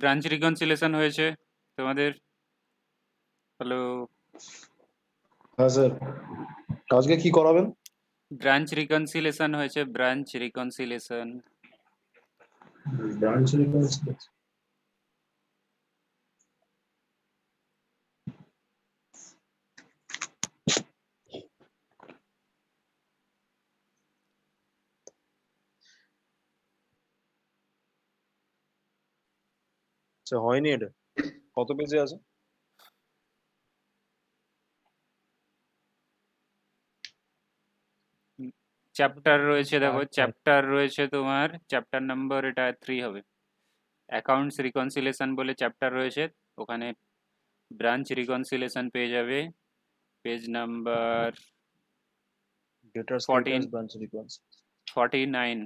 Branch reconciliation হয়েছে তোমাদের। Hello. হ্যাঁ স্যার, আজকে কি করাবেন? ব্রাঞ্চ রিকনসিলেশন হয়েছে, ব্রাঞ্চ রিকনসিলেশন। ব্রাঞ্চ আচ্ছা, হয়নি এটা। কত পেজে আছে? চ্যাপ্টার রয়েছে, দেখো আচ্ছা, চ্যাপ্টার রয়েছে তোমার, চ্যাপ্টার নাম্বার এটা 3 হবে। অ্যাকাউন্টস রিকনসিলেশন বলে চ্যাপ্টার রয়েছে, ওখানে ব্রাঞ্চ রিকনসিলেশন পেয়ে যাবে, page number data 14, status branch রিকোয়েন্স। 49।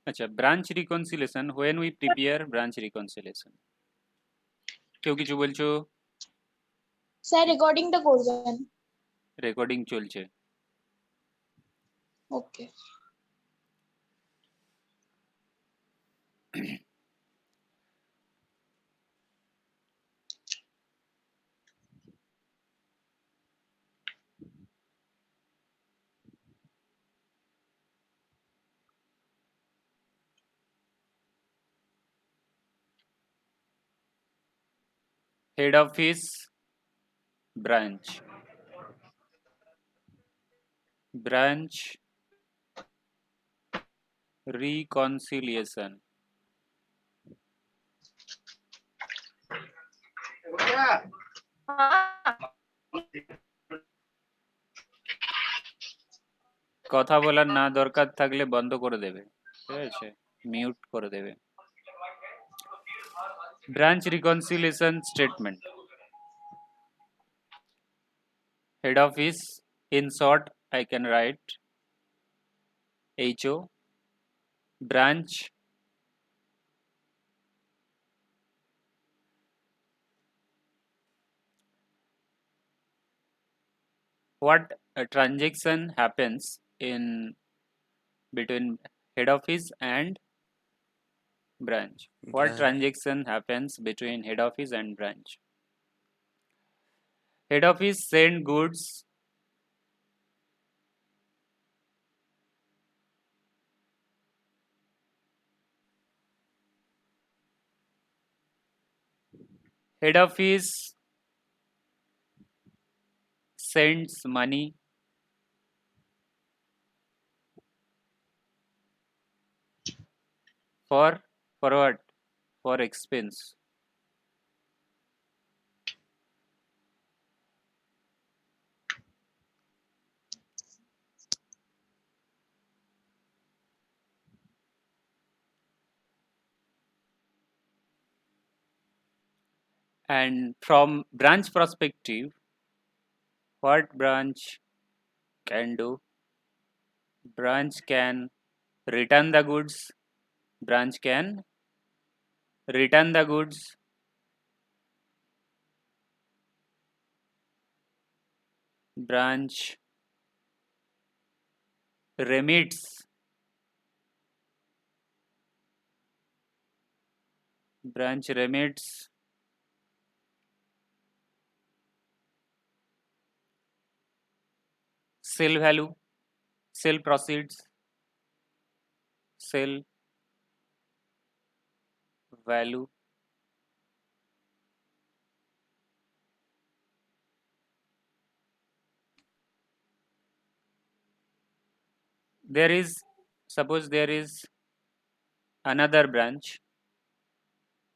আচ্ছা, branch reconciliation, when we prepare branch reconciliation. কেউ কিছু বলছো? স্যার রেকর্ডিংটা করবেন। রেকর্ডিং চলছে। Okay. Head office, branch, branch reconciliation. কথা বলার না দরকার থাকলে বন্ধ করে দেবে, ঠিক আছে, মিউট করে দেবে। Branch reconciliation statement. Head office, in short I can write HO, branch what a transaction happens in between head office and branch. What transaction happens between head office and branch? Head office send goods head office sends money for what? For expense. And from branch perspective, what branch can do? Branch can return the goods. Branch can return the goods. Branch remits. Branch remits. Sell value. Sell proceeds. Sell value. There is, suppose there is another branch.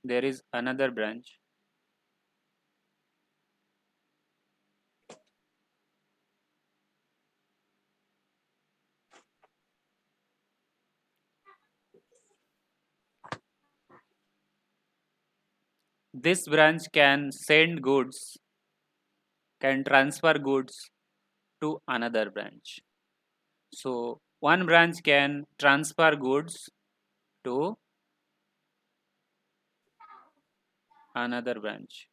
There is another branch. This branch can send goods, can transfer goods to another branch. So one branch can transfer goods to another branch.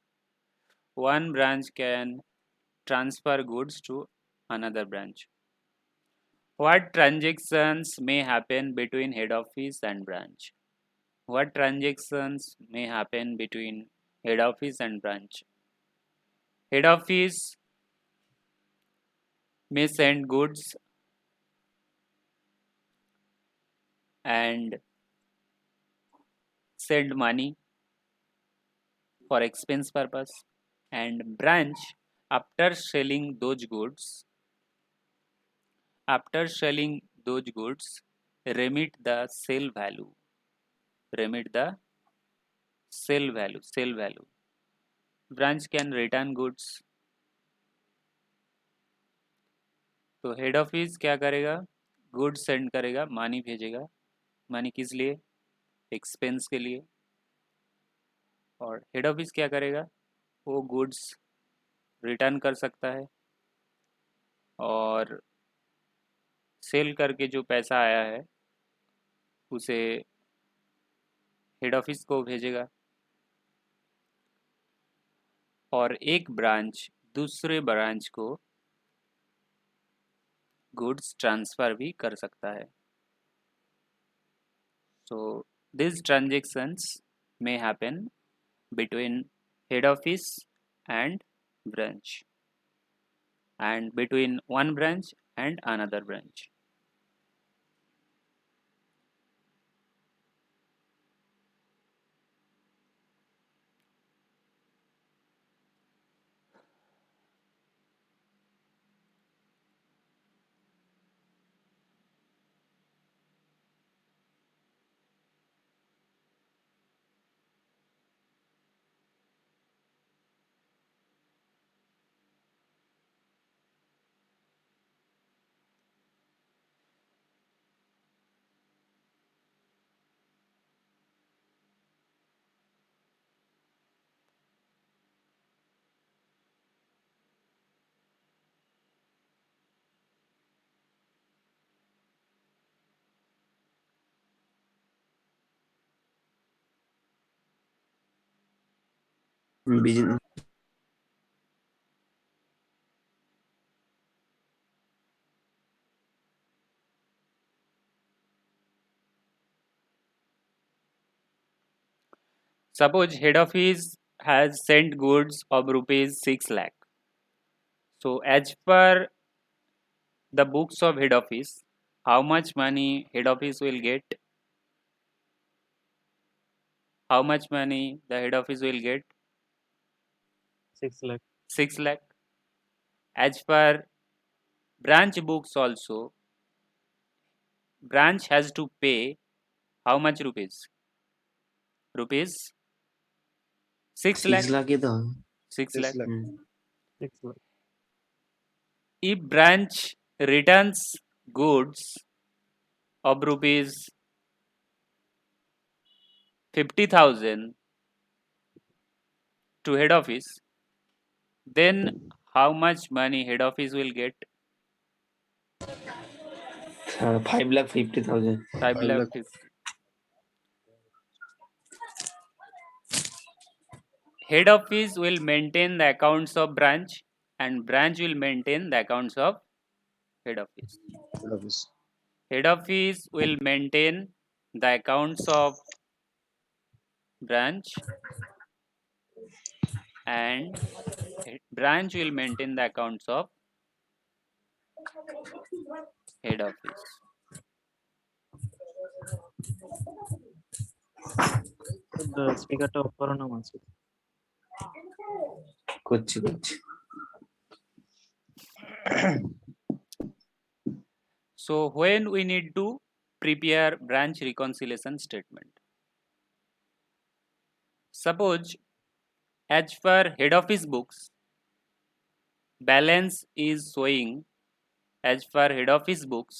One branch can transfer goods to another branch. What transactions may happen between head office and branch? What transactions may happen between head office and branch? Head office may send goods and send money for expense purpose, and branch after selling those goods remit the sale value. Branch can return goods. तो head office क्या करेगा? Goods send करेगा, money भेजेगा. Money किस लिए? Expense के लिए. और हेड ऑफिस क्या करेगा? वो गुड्स रिटर्न कर सकता है और सेल करके जो पैसा आया है उसे हेड ऑफिस को भेजेगा. और एक ब्रांच दूसरे ब्रांच को गुड्स ट्रांसफ़र भी कर सकता है. So this transactions may happen between head office and branch, and between one branch and another branch. Business. Suppose head office has sent goods of rupees 6 lakh. So as per the books of head office, how much money head office will get? How much money the head office will get? 6 lakh. 6 lakh. As per branch books also, branch has to pay how much rupees? Rupees 6 lakh. 6 lakh ही तो 6 6 lakh. lakh. 6 lakh. If branch returns goods of rupees 50,000 to head office, then how much money head office will get? 5,50,000. 5 5 lakh lakh. 50. Head office will maintain the accounts of branch and branch will maintain the accounts of head office. Head office. Head office will maintain the accounts of branch and branch will maintain the accounts of head office. স্পিকারটা off করো না মাঝে করছি So when we need to prepare branch reconciliation statement, suppose as per head office books, balance is showing as per head office books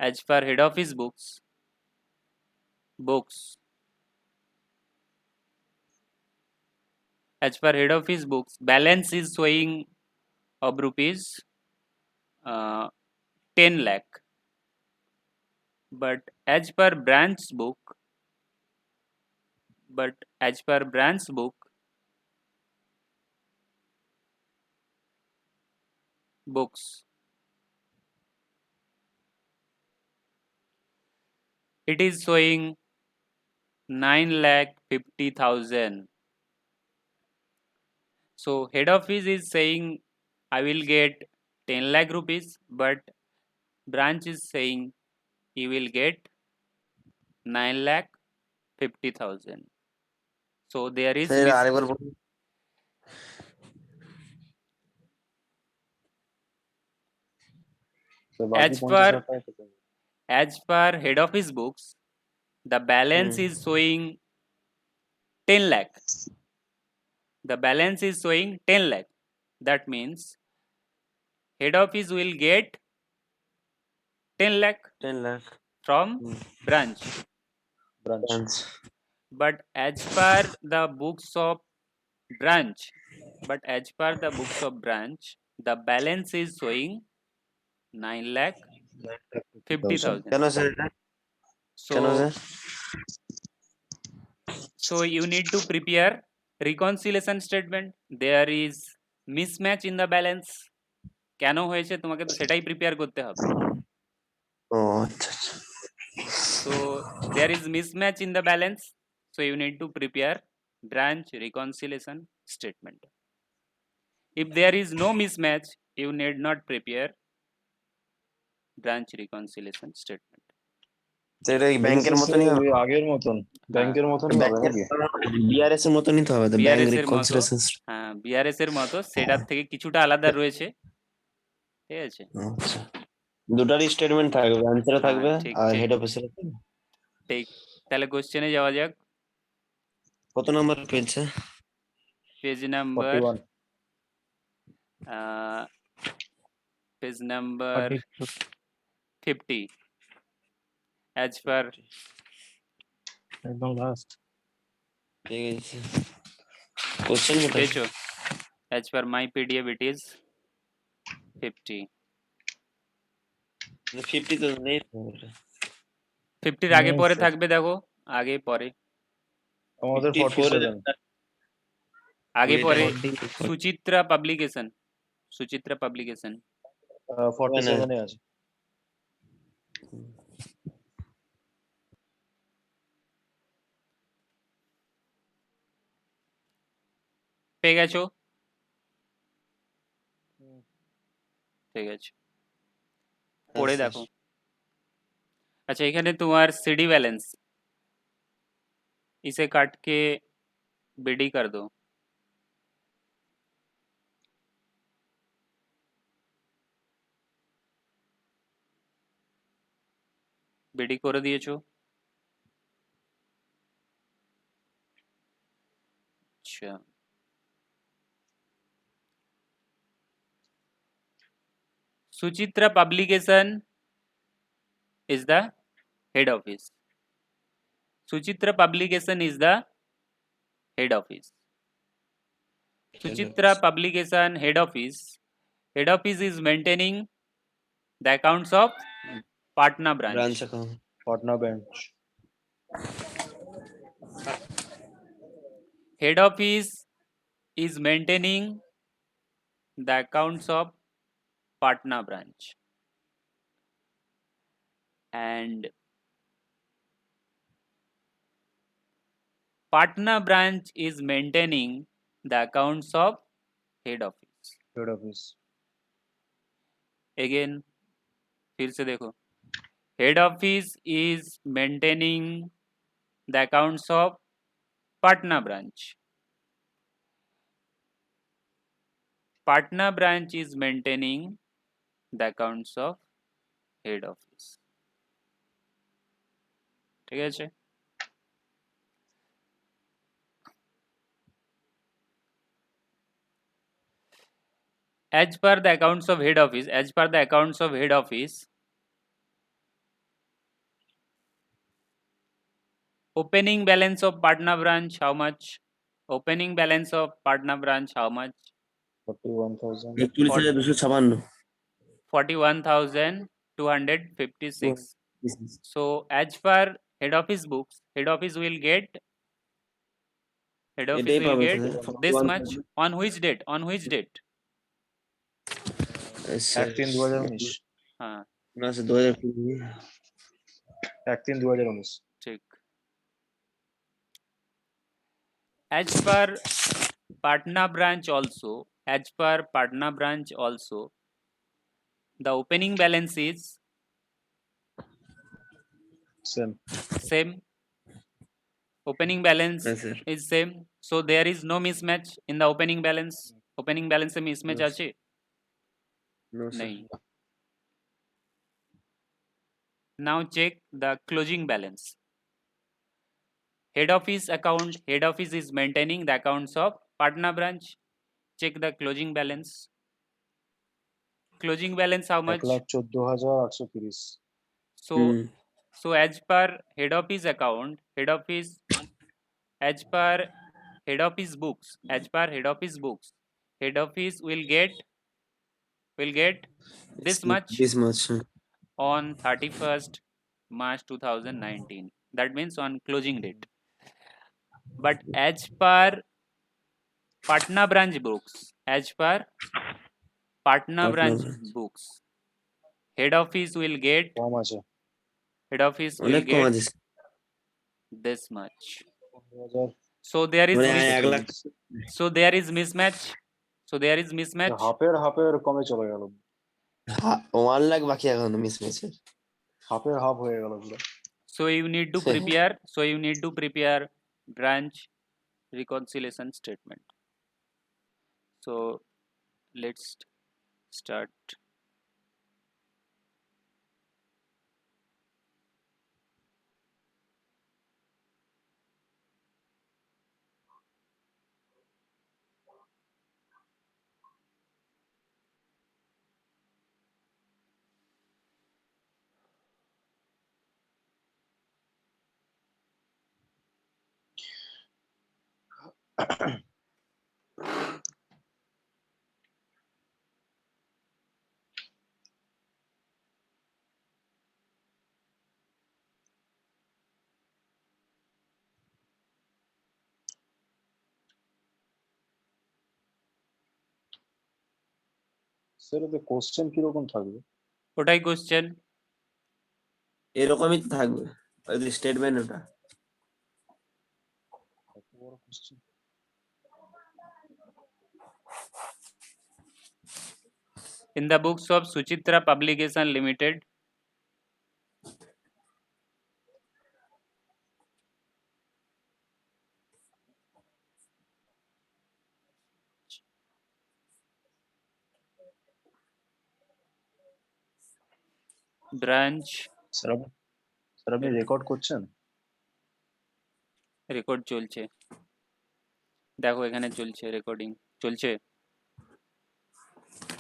as per head office books as per head office books, balance is showing of rupees 10 lakh. but as per branch book, books, it is showing 9,50,000. So head office is saying I will get 10 lakh rupees, but branch is saying you will get 9,50,000. So there is sir আরেকবার বলুন। তো বাকি as 50,000 per টাকা কত? as per head office books, the balance is showing 10 lakh. The balance is showing 10 lakh. That means head office will get 10 lakh 10 lakh from branch. Branch. branch But as per the books of branch, the balance is showing 9,50,000. কেন sir এটা কেন So, sir so you need to prepare reconciliation statement. There is mismatch in the balance. কেন হয়েছে তোমাকে তো সেটাই prepare করতে হবে। ও আচ্ছা আচ্ছা So there is mismatch in the balance. So you need to prepare branch reconciliation statement. If there is no mismatch, you need not prepare branch reconciliation statement. তো এটা ব্যাংকের মতনই হবে ওই আগের মতন ব্যাংকের মতনই হবে নাকি? বিআরএস এর মতনই তো হবে তো ব্যাংক BRS এর মতো, রিকনসিলিয়েশন হ্যাঁ BRS এর মতো সেটার থেকে কিছুটা আলাদা রয়েছে, ঠিক আছে? আচ্ছা দুটারই স্টেটমেন্ট থাকবে ব্রাঞ্চেরও হ্যাঁ, থাকবে ঠিক, আর ঠিক। হেড অফিসেরও থাকবে। ঠিক, তাহলে কোশ্চেনে যাওয়া যাক। কত number page page number 41 page number 50 as per একদম লাস্ট। ঠিক আছে কোশ্চেন কোথায় পেয়েছো? as per my PDF it is 50. 50 তো নেই তো এটা। 50 এর আগে নেই পরে sir। থাকবে, দেখো আগে পরে, আমাদের 54 47 আগে কুড়িটা পরে হবে। সুচিত্রা পাবলিকেশন, 47 এ আছে। পেয়ে গেছো? ঠিক আছে, পড়ে আচ্ছা, দেখো। अच्छा এখানে তোমার सीडी बैलेंस, इसे काट के बीडी कर दो। बीडी করে দিয়েছো? अच्छा Suchitra publication is the head office. Suchitra publication is the head office. Suchitra publication head office is maintaining the accounts of Patna branch. Branch account Patna branch. Head office is maintaining the accounts of Patna branch, and Patna branch is maintaining the accounts of head office. Head office. Again फिर से देखो, head office is maintaining the accounts of Patna branch. Patna branch is maintaining the accounts of head office. ঠিক আছে? As per the accounts of head office, opening balance of Patna branch how much? Opening balance of Patna branch how much? 41,000 41,256 41,256. business. So as per head office books, head office will get এটাই পাবে তো this 41 much on which date? On which date? আচ্ছা 1/3/2019 हाँ না sir 2020 1/3/2019 ठीक. As per Patna branch also, the opening balance is same same. Opening balance হ্যাঁ sir is same. So there is no mismatch in the opening balance. Opening balance में mismatch No, আছে? No sir नहीं. Now check the closing balance. Head office account, head office is maintaining the accounts of Patna branch. Check the closing balance. Closing balance how much? 1,14,830 So so as per head office account, as per head office books, head office will get this much this much on 31st March 2019. That means on closing date. But as per Patna branch books, books, head office will get কম আছে অনেক কম আছে this much. 15,000 So there is মানে mis- 1 lakh so there is mismatch. হাফের কমে চলে গেল 1 লাখ বাকি এখনো মিস ম্যাচের হাফের হাফ হয়ে গেল পুরো So you need to prepare branch reconciliation statement. So let's start. Sir এতে কোশ্চেন কিরকম থাকবে ওটাই question. এরকমই তো থাকবে ওই যে স্টেটমেন্ট ওটা এত বড় question In the books of Suchitra Publication Limited, branch sir আপনি রেকর্ড করছেন রেকর্ড চলছে, দেখো এখানে চলছে, রেকর্ডিং চলছে।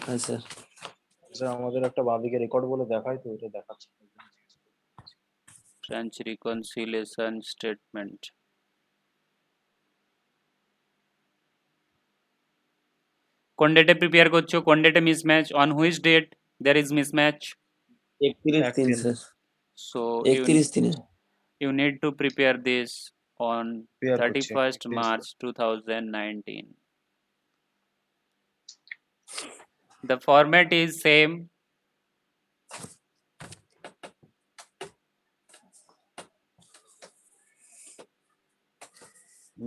হ্যাঁ স্যার স্যার আমাদের একটা বাঁদিকে রেকর্ড বলে দেখায় তো এটা দেখাচ্ছে ব্রাঞ্চ রিকনসিলিয়েশন স্টেটমেন্ট। কোন ডেটে প্রিপেয়ার করছো, কোন ডেটে mismatch, on which date there is mismatch? 31 sir so 31 you need to prepare this on Prepare করছি, 31st 31st March 2019. The format is same.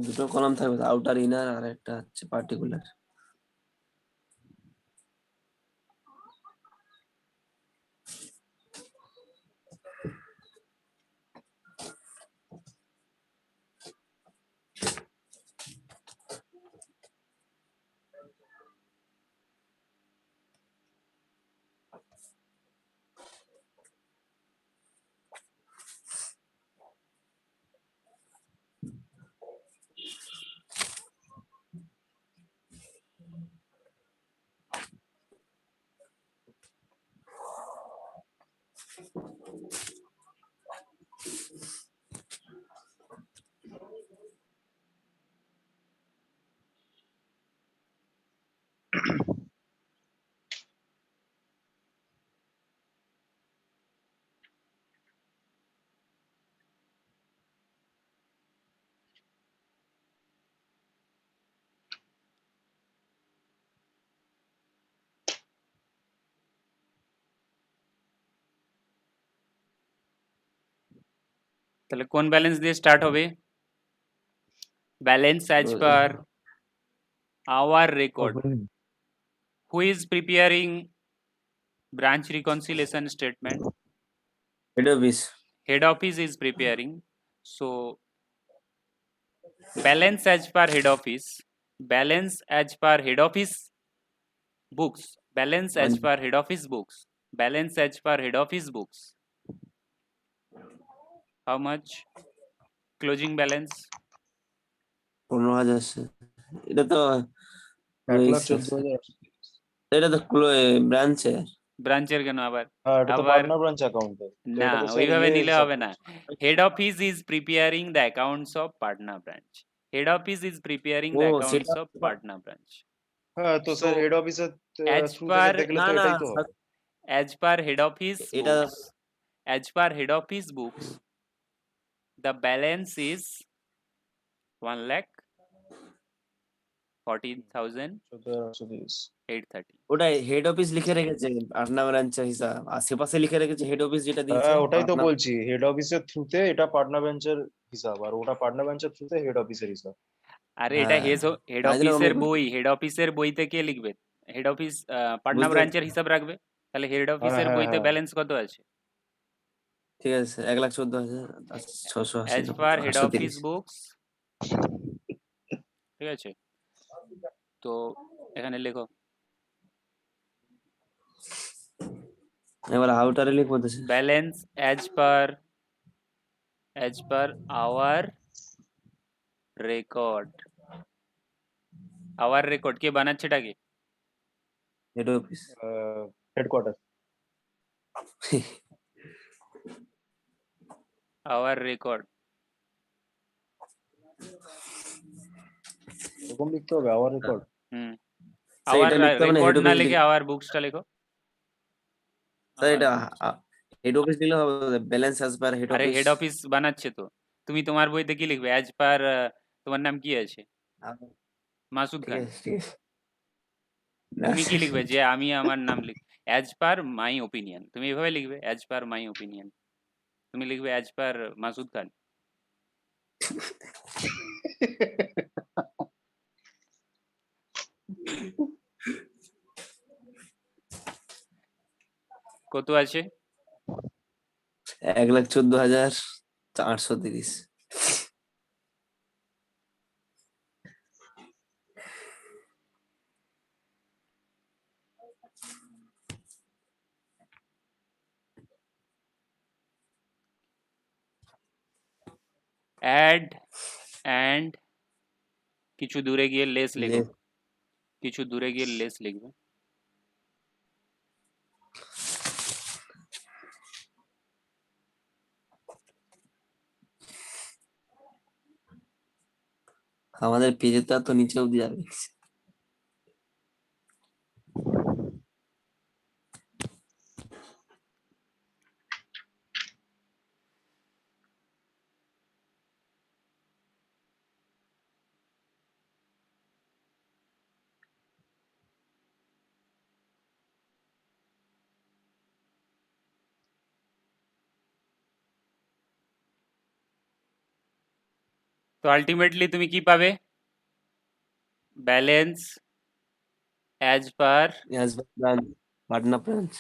দুটো কলাম থাকবে আউটার ইনার আর একটা হচ্ছে পার্টিকুলার তাহলে কোন ব্যালেন্স দিয়ে স্টার্ট হবে? Balance as per our record. Who is preparing branch reconciliation statement? Head office. Head office is preparing. So balance as per head office, balance as per head office books, balance as per head office books, balance as per head office books. How much? Closing balance 15,000। এটা তো 1,14,000। এটা তো ব্রাঞ্চে। ব্রাঞ্চের কেন আবার? হ্যাঁ, এটা তো আবার পার্টনার ব্রাঞ্চ অ্যাকাউন্টে। তো না, এটা তো স্যার ওইভাবে নিলে হিসাব হবে না। করছে। Head office is preparing the accounts of partner branch. Head office is preparing ও দ্য অ্যাকাউন্টস সেটা অফ পার্টনার ব্রাঞ্চ। হ্যাঁ, তো স্যার So হেড অফিসের as থ্রু থেকে per দেখলে না তো না এটাই তো হবে। as per head office এটা books, as per head office books, the balance is 1,14,830. ওটাই হেড অফিস লিখে রেখেছে পাটনা ব্রাঞ্চের হিসাব, আশেপাশে লিখে রেখেছে হেড অফিস যেটা দিয়েছে হ্যাঁ, ওটাই তো পাটনা। বলছি, হেড অফিসের থ্রুতে এটা পার্টনার ব্রাঞ্চের হিসাব, আর ওটা পার্টনার ব্রাঞ্চের থ্রুতে হেড অফিসের হিসাব। আরে এটা হ্যাঁ হেড তাই জন্য অফিসের আমি বই, হেড অফিসের বইতে কে লিখবে? হেড অফিস পাটনা বুঝতে ব্রাঞ্চের হিসাব রাখবে, তাহলে হেড হ্যাঁ, অফিসের হ্যাঁ, বইতে হ্যাঁ। ব্যালেন্স কত আছে? ঠিক আছে sir, 1,14,680 as per head office 830। books, ঠিক আছে? তো এখানে লেখো এবার আউটারে লিখবো তো sir. Balance as per our record. our record কে বানাচ্ছে এটাকে? Head office. Headquarter. our record এরকম লিখতে হবে, our record. Hmm sir our এটা লিখতে হবে না, হেড record না অফিস লিখে our booksটা লেখো। স্যার our এটা books। হেড অফিস দিলে হবে, ব্যালেন্স অ্যাজ পার হেড আরে অফিস। হেড অফিস বানাচ্ছে তো, তুমি তোমার বইতে কি লিখবে? অ্যাজ পার তোমার নাম কি আছে? মাসুদ ঠিক খান। আছে ঠিক আছে। না তুমি কি স্যার, লিখবে? যে আমি আমার নাম লিখ অ্যাজ পার মাই ওপিনিয়ন, তুমি এভাবে লিখবে অ্যাজ পার মাই ওপিনিয়ন, তুমি লিখবে অ্যাজ পার মাসুদ খান। কত আছে? 1,14,830। অ্যাড অ্যান্ড কিছু দূরে গিয়ে লেস লিখো, কিছু দূরে গিয়ে লেস লিখবে। আমাদের পেজে তো এত নিচে অব্দি যাবে। তো আলটিমেটলি তুমি কি পাবে? Balance as per Patna branch.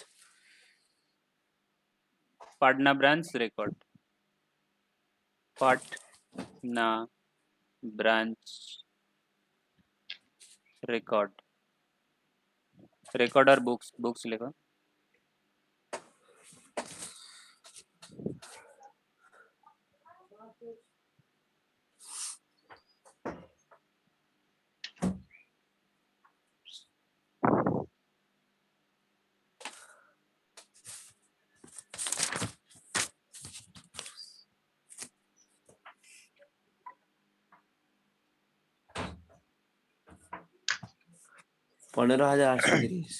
Patna branch record, Patna branch record, record আর বুকস, বুকস লেখো। পনেরো হাজার আটশো তিরিশ।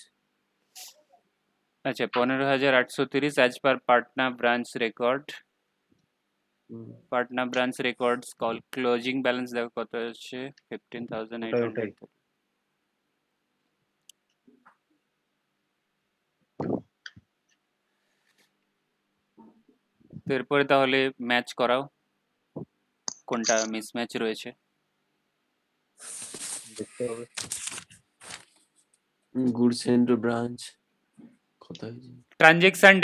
আচ্ছা 15,830 as per Patna branch record. Patna branch records কল ক্লোজিং ব্যালেন্স দেখো কত আছে? ওটাই 15,830। তো এরপরে তাহলে ম্যাচ করাও। কোনটা মিসম্যাচ রয়েছে। দেখতে হবে। গুডস সেন্ট টু ব্রাঞ্চ কোথায় হয়েছে? Transaction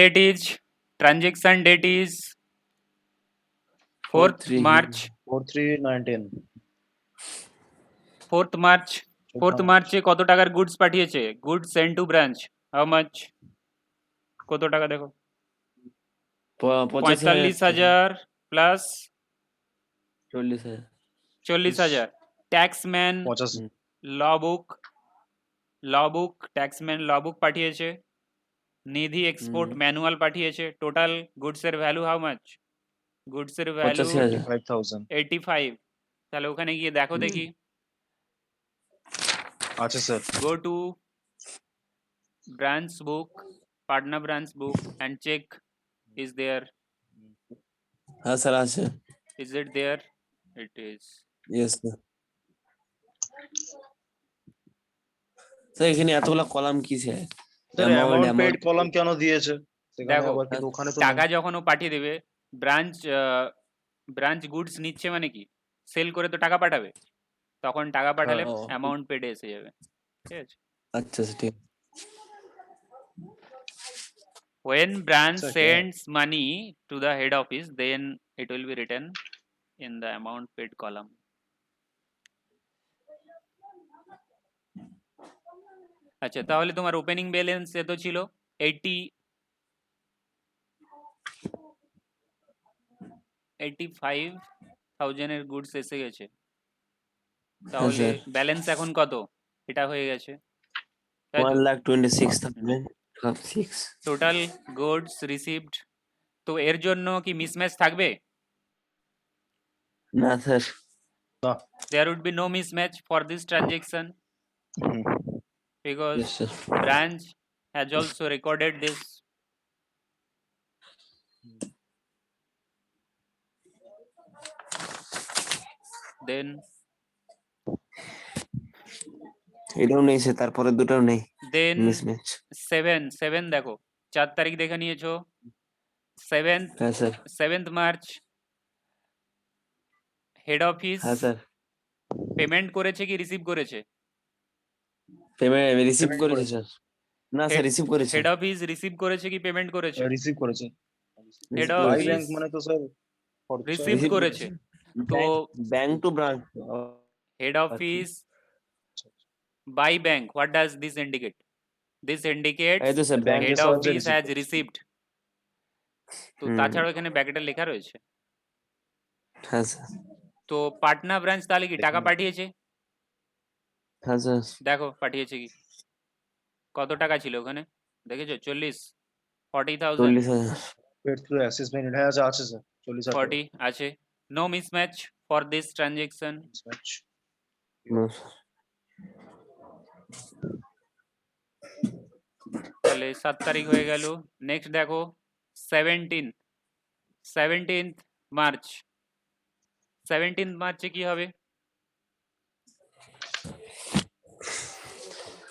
that is 4th 4/3 March 4319 4th মার্চে কত টাকার গুডস পাঠিয়েছে? Goods sent to branch how much? কত টাকা দেখো? 45,000 প্লাস 40,000 40,000। ট্যাক্সম্যান 85 ল বুক পাঠিয়েছে। নিধি এক্সপোর্ট ম্যানুয়াল পাঠিয়েছে। টোটাল গুডসের ভ্যালু হাউ মাচ? গুডসের ভ্যালু 85,000 85,000 85। তাহলে ওখানে গিয়ে দেখো দেখি। আচ্ছা sir. Go to branch book, partner branch book and check is there. হ্যাঁ স্যার আছে। Is it there? It is. Yes sir. Sir এখানে এতগুলা কলাম কিসে? স্যার অ্যামাউন্ট পেড কলাম কেন দিয়েছে সেখানে? দেখো, আবার কিন্তু ওখানে তো টাকা যখন ও পাঠিয়ে দেবে, ব্রাঞ্চ গুডস নিচ্ছে মানে কি, সেল করে তো টাকা পাঠাবে, তখন টাকা পাঠালে হ্যাঁ, ও। অ্যামাউন্ট পেড এসে যাবে। ঠিক আছে। আচ্ছা স্যার ঠিক। When branch Sir, sends money to the head office, then it will be written in the amount paid column. আচ্ছা, তাহলে তোমার ওপেনিং ব্যালেন্স এত ছিল 85,000 এর গুডস এসে গেছে। তাহলে স্যার। ব্যালেন্স এখন কত? এটা হয়ে গেছে। 1,26,000 টোটাল গুডস রিসিভড। তো এর জন্য কি মিসম্যাচ থাকবে? না sir. There would be no mismatch for this transaction because Yes, sir. branch has also recorded this. Then এটাও নেই স্যার, তারপরে দুটাও নেই then মিসম্যাচ। 7 দেখো, 4 তারিখ দেখে নিয়েছো। 7th হ্যাঁ sir. 7th March head office হ্যাঁ স্যার। পেমেন্ট করেছে কি রিসিভ করেছে? পেমেন্ট রিসিভ Payment করেছে করেছে। স্যার। না স্যার রিসিভ করেছে। হেড অফিস রিসিভ করেছে কি পেমেন্ট করেছে? রিসিভ করেছে। Head Receive by office bank মানে তো স্যার রিসিভ Receive করেছে। তো bank to branch. head office by bank, what does this indicate? This indicates এই তো স্যার ব্যাংক। head সাহায্যে office receive has করেছে। received. তো হুম। তাছাড়াও এখানে ব্যাকেটে লেখা রয়েছে। হ্যাঁ স্যার। তো পাটনা ব্রাঞ্চ তাহলে কি টাকা দেখুন। পাঠিয়েছে? হ্যাঁ স্যার। দেখো পাঠিয়েছে কি, কত টাকা ছিল ওখানে দেখেছো? 40,000 40,000 পেড থ্রু অ্যাক্সিস ব্যাংক। হ্যাঁ আছে স্যার 40,000 40 আছে। No mismatch for this transaction. mismatch। No, তাহলে 7 তারিখ হয়ে গেল। নেক্সট দেখো 17th মার্চ। 17th মার্চে কি হবে?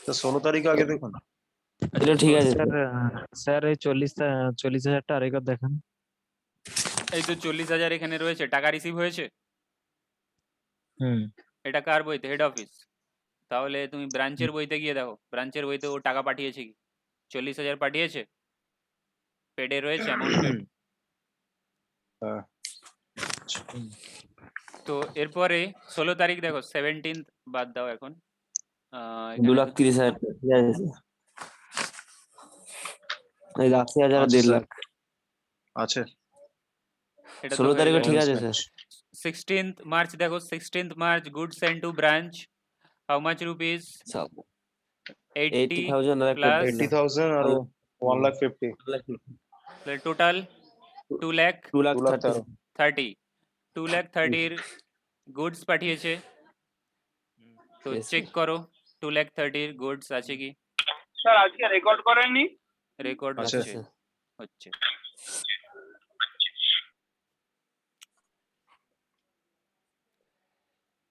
তো 16 তারিখ আগে দেখুন। এটা ঠিক আছে স্যার স্যার। স্যার এই 40,000টা আরেকবার দেখান। এই তো 40,000 এখানে রয়েছে, টাকা রিসিভ হয়েছে। হুম। এটা কার বইতে? Head office. তাহলে তুমি ব্রাঞ্চের বইতে গিয়ে দেখো, ব্রাঞ্চের বইতে ও টাকা পাঠিয়েছে কি? 40,000 পাঠিয়েছে, পেডে রয়েছে অ্যামাউন্ট পেড। হ্যাঁ। তো এরপরে 16 তারিখ দেখো, 17th বাদ দাও এখন। এখানে 2,30,000 ঠিক আছে স্যার। এই 80,000 আর আচ্ছা, 1.5 স্যার। লাখ। আছে। এটা তো 16 হয়ে তারিখে গেল। ঠিক আছে স্যার। 16th মার্চ দেখো, 16th March good sent to branch how much rupees? 80 80,000 আর একটা plus 80,000 আর 1,50,000 টোটাল 2 লাখ 2,30,000 30। 2 লাখ 30 এর গুডস পাঠিয়েছে। তো Yes, চেক sir. করো 2 লাখ 30 এর গুডস আছে কি? স্যার আজকে রেকর্ড করেননি? রেকর্ড আছে। হচ্ছে হচ্ছে।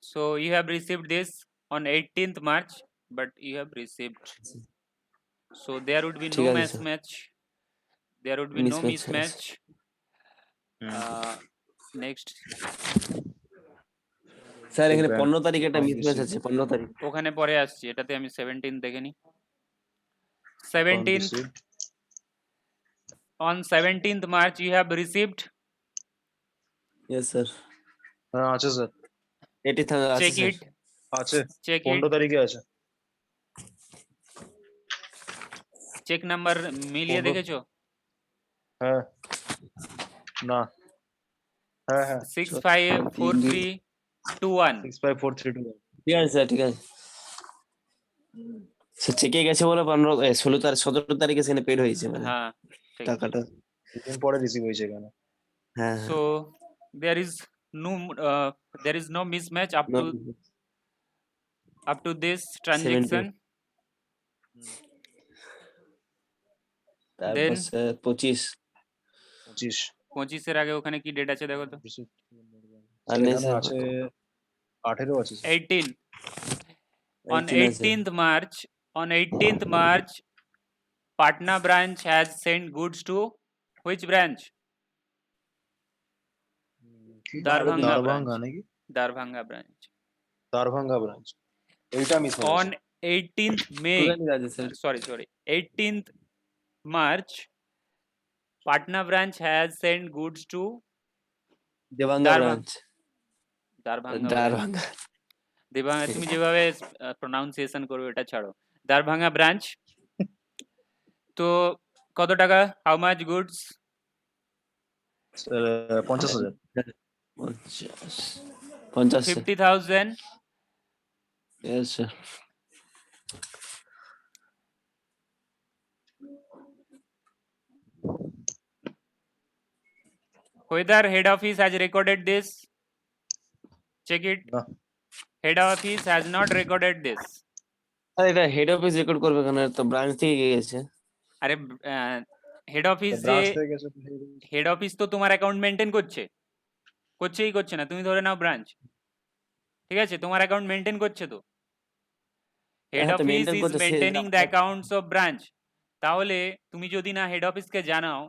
So you have received this on 18th March, but you have received. So there would be ঠিক no আছে, sir. mismatch. There would be no Mismatch, yes. mismatch. Next, sir এখানে দেখবেন 15 তারিখ একটা from মিসম্যাচ receipt আছে 15 তারিখ ওখানে পরে আসছি, এটাতে আমি 17 দেখে নি। from 17th, receipt on 17th March you have received, yes sir হ্যাঁ আছে স্যার, এটি আছে check স্যার it, আছে check it, 15 তারিখে আছে। চেক নাম্বার মিলিয়ে 15 দেখেছো? হ্যাঁ না হ্যাঁ হ্যাঁ 654321, 65432 ঠিক আছে স্যার ঠিক আছে স্যার চেকে গেছে বলে 17 তারিখে সেখানে পেড হয়েছে মানে হ্যাঁ ঠিক। টাকাটা দুদিন পরে রিসিভ হয়েছে এখানে। হ্যাঁ So there is no mismatch up to this transaction. তারপর Then স্যার 25 25 25 এর আগে ওখানে কি ডেট আছে দেখো তো? receipt আর নেই এখানে স্যার আছে 18 আছে স্যার। 18, on 18 আছে 18th March Patna branch has sent goods to which branch? কি Darbhanga দারভাঙ্গা branch. নাকি? Darbhanga branch. দারভাঙ্গা ব্রাঞ্চ, এইটা মিস হয়ে On 18th May, আছে sir sorry, 18th March Patna branch has sent goods to দেবাঙ্গা Darbhanga. Branch Darbhanga branch. Darbhanga তুমি যেভাবে pronunciation করবে এটা ছাড়ো। দারভাঙ্গা ব্রাঞ্চ। তো কত টাকা, how much goods? 50,000 50 sir 50,000, yes sir whether head office has recorded this, check it. না Head office has not recorded this. আরে এটা হেড অফিস রেকর্ড করবে কেন, এটা তো ব্রাঞ্চ থেকে গেছে আরে হেড অফিস যে, ব্রাঞ্চ থেকে গেছে হেড অফিস তো তোমার অ্যাকাউন্ট মেনটেন করছে না, তুমি ধরে নাও ব্রাঞ্চ, ঠিক আছে, তোমার অ্যাকাউন্ট মেনটেন করছে তো। হেড হ্যাঁ তো অফিস মেনটেন ইজ করছে maintaining the accounts of branch. তাহলে তুমি যদি না হেড অফিসকে জানাও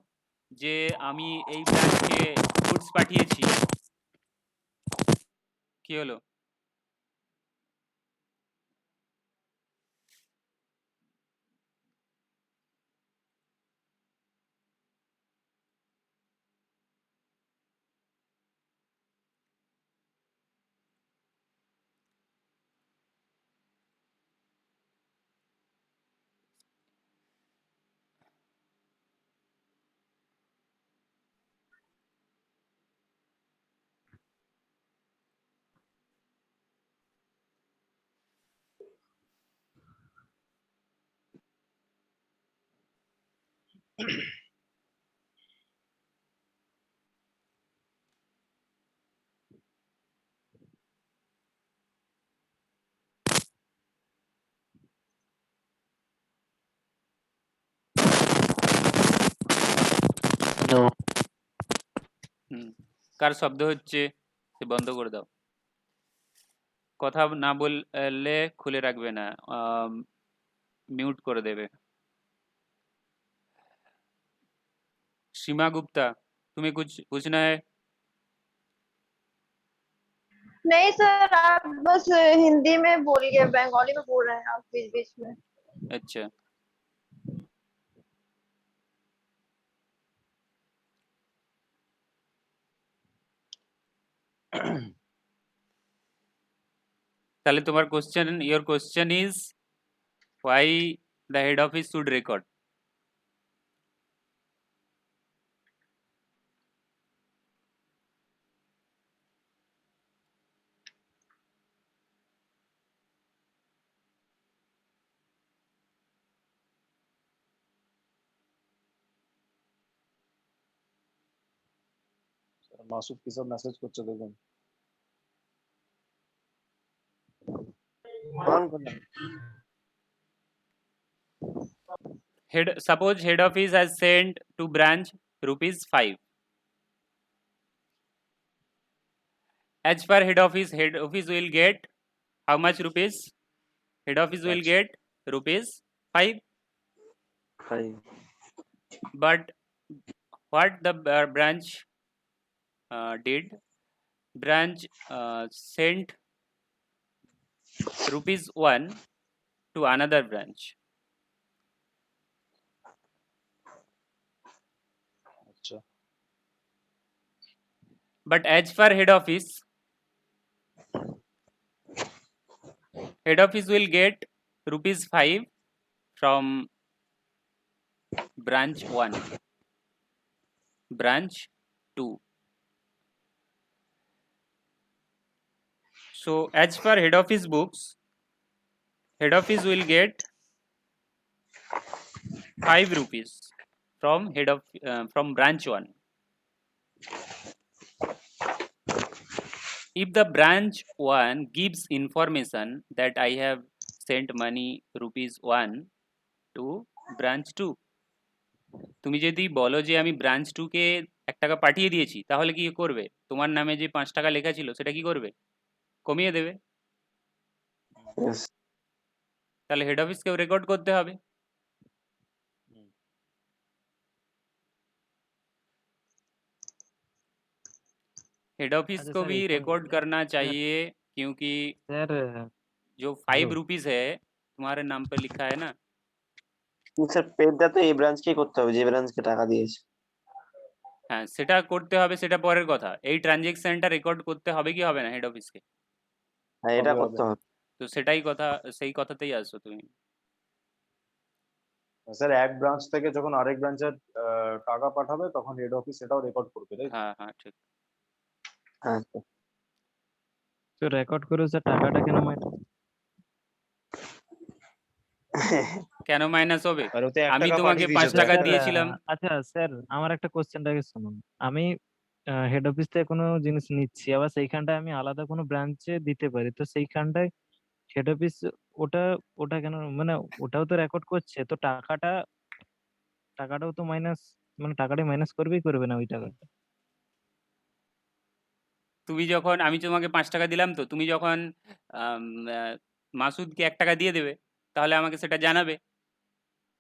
যে আমি এই ব্রাঞ্চকে গুডস পাঠিয়েছি, কি হলো? কার শব্দ হচ্ছে সে বন্ধ করে দাও, কথা না বললে খুলে রাখবে না, মিউট করে দেবে। सीमा गुप्ता, तुम्हें कुछ पूछना है? नहीं सर, आप बस हिंदी में बोलिए, बंगाली में बोल रहे हैं आप बीच बीच में। अच्छा, তাহলে তোমার question, your question is why the head office should record? Masud কি সব মেসেজ করছে দেখুন। Suppose head office has sent to branch ₹5. As per head office will get how much rupees? Head office will get ₹5. But what the branch did? Branch sent ₹1 to another branch. আচ্ছা But as per head office will get ₹5 from branch 1, branch 2. So as per head office books, head office will get ₹5 from branch 1. If the branch 1 gives information that I have sent money ₹1 to branch 2, তুমি যদি বলো যে আমি branch 2 কে 1 টাকা পাঠিয়ে দিয়েছি, তাহলে কি করবে? তোমার নামে যে 5 টাকা লেখা ছিল সেটা কি করবে? কমিয়ে দেবে। Yes. তাহলে হেড অফিসকেও রেকর্ড করতে হবে। हेड ऑफिस अच्छा को सर, भी एक रिकॉर्ड करना चाहिए, क्योंकि सर जो ₹5 है तुम्हारे नाम पर लिखा है ना, স্যার পেডটা তো এই ব্রাঞ্চকেই করতে হবে যে ব্রাঞ্চকে টাকা দিয়েছে। হ্যাঁ সেটা করতে হবে, সেটা পরের কথা। এই ট্রানজেকশনটা রেকর্ড করতে হবে কি হবে না হেড অফিসকে? হ্যাঁ এটা হবে, করতে হবে। তো সেটাই কথা, সেই কথাতেই আসো তুমি। স্যার এক ব্রাঞ্চ থেকে যখন আরেক ব্রাঞ্চে টাকা পাঠাবে তখন হেড অফিস এটাও রেকর্ড করবে তাই তো? হ্যাঁ হ্যাঁ ঠিক। হ্যাঁ তো রেকর্ড করে স্যার টাকাটা কেন মাইনাস? কেন মাইনাস হবে? আর ওতে 1 আমি টাকা তোমাকে পাঠিয়ে 5 দিয়েছে টাকা স্যার। দিয়েছিলাম। আচ্ছা স্যার, আমার একটা কোশ্চেনটাকে শুনুন। আমি হেড অফিস থেকে কোনো জিনিস নিচ্ছি, আবার সেইখানটায় আমি আলাদা কোনো ব্রাঞ্চে দিতে পারি, তো সেইখানটায় হেড অফিস ওটা ওটা কেন, মানে ওটাও তো রেকর্ড করছে, তো টাকাটাও তো মাইনাস, মানে টাকাটা মাইনাস করবেই করবে না ওই টাকাটা? তুমি যখন, আমি তোমাকে 5 টাকা দিলাম, তো তুমি যখন আম, আহ, মাসুদকে 1 টাকা দিয়ে দেবে, তাহলে আমাকে সেটা জানাবে।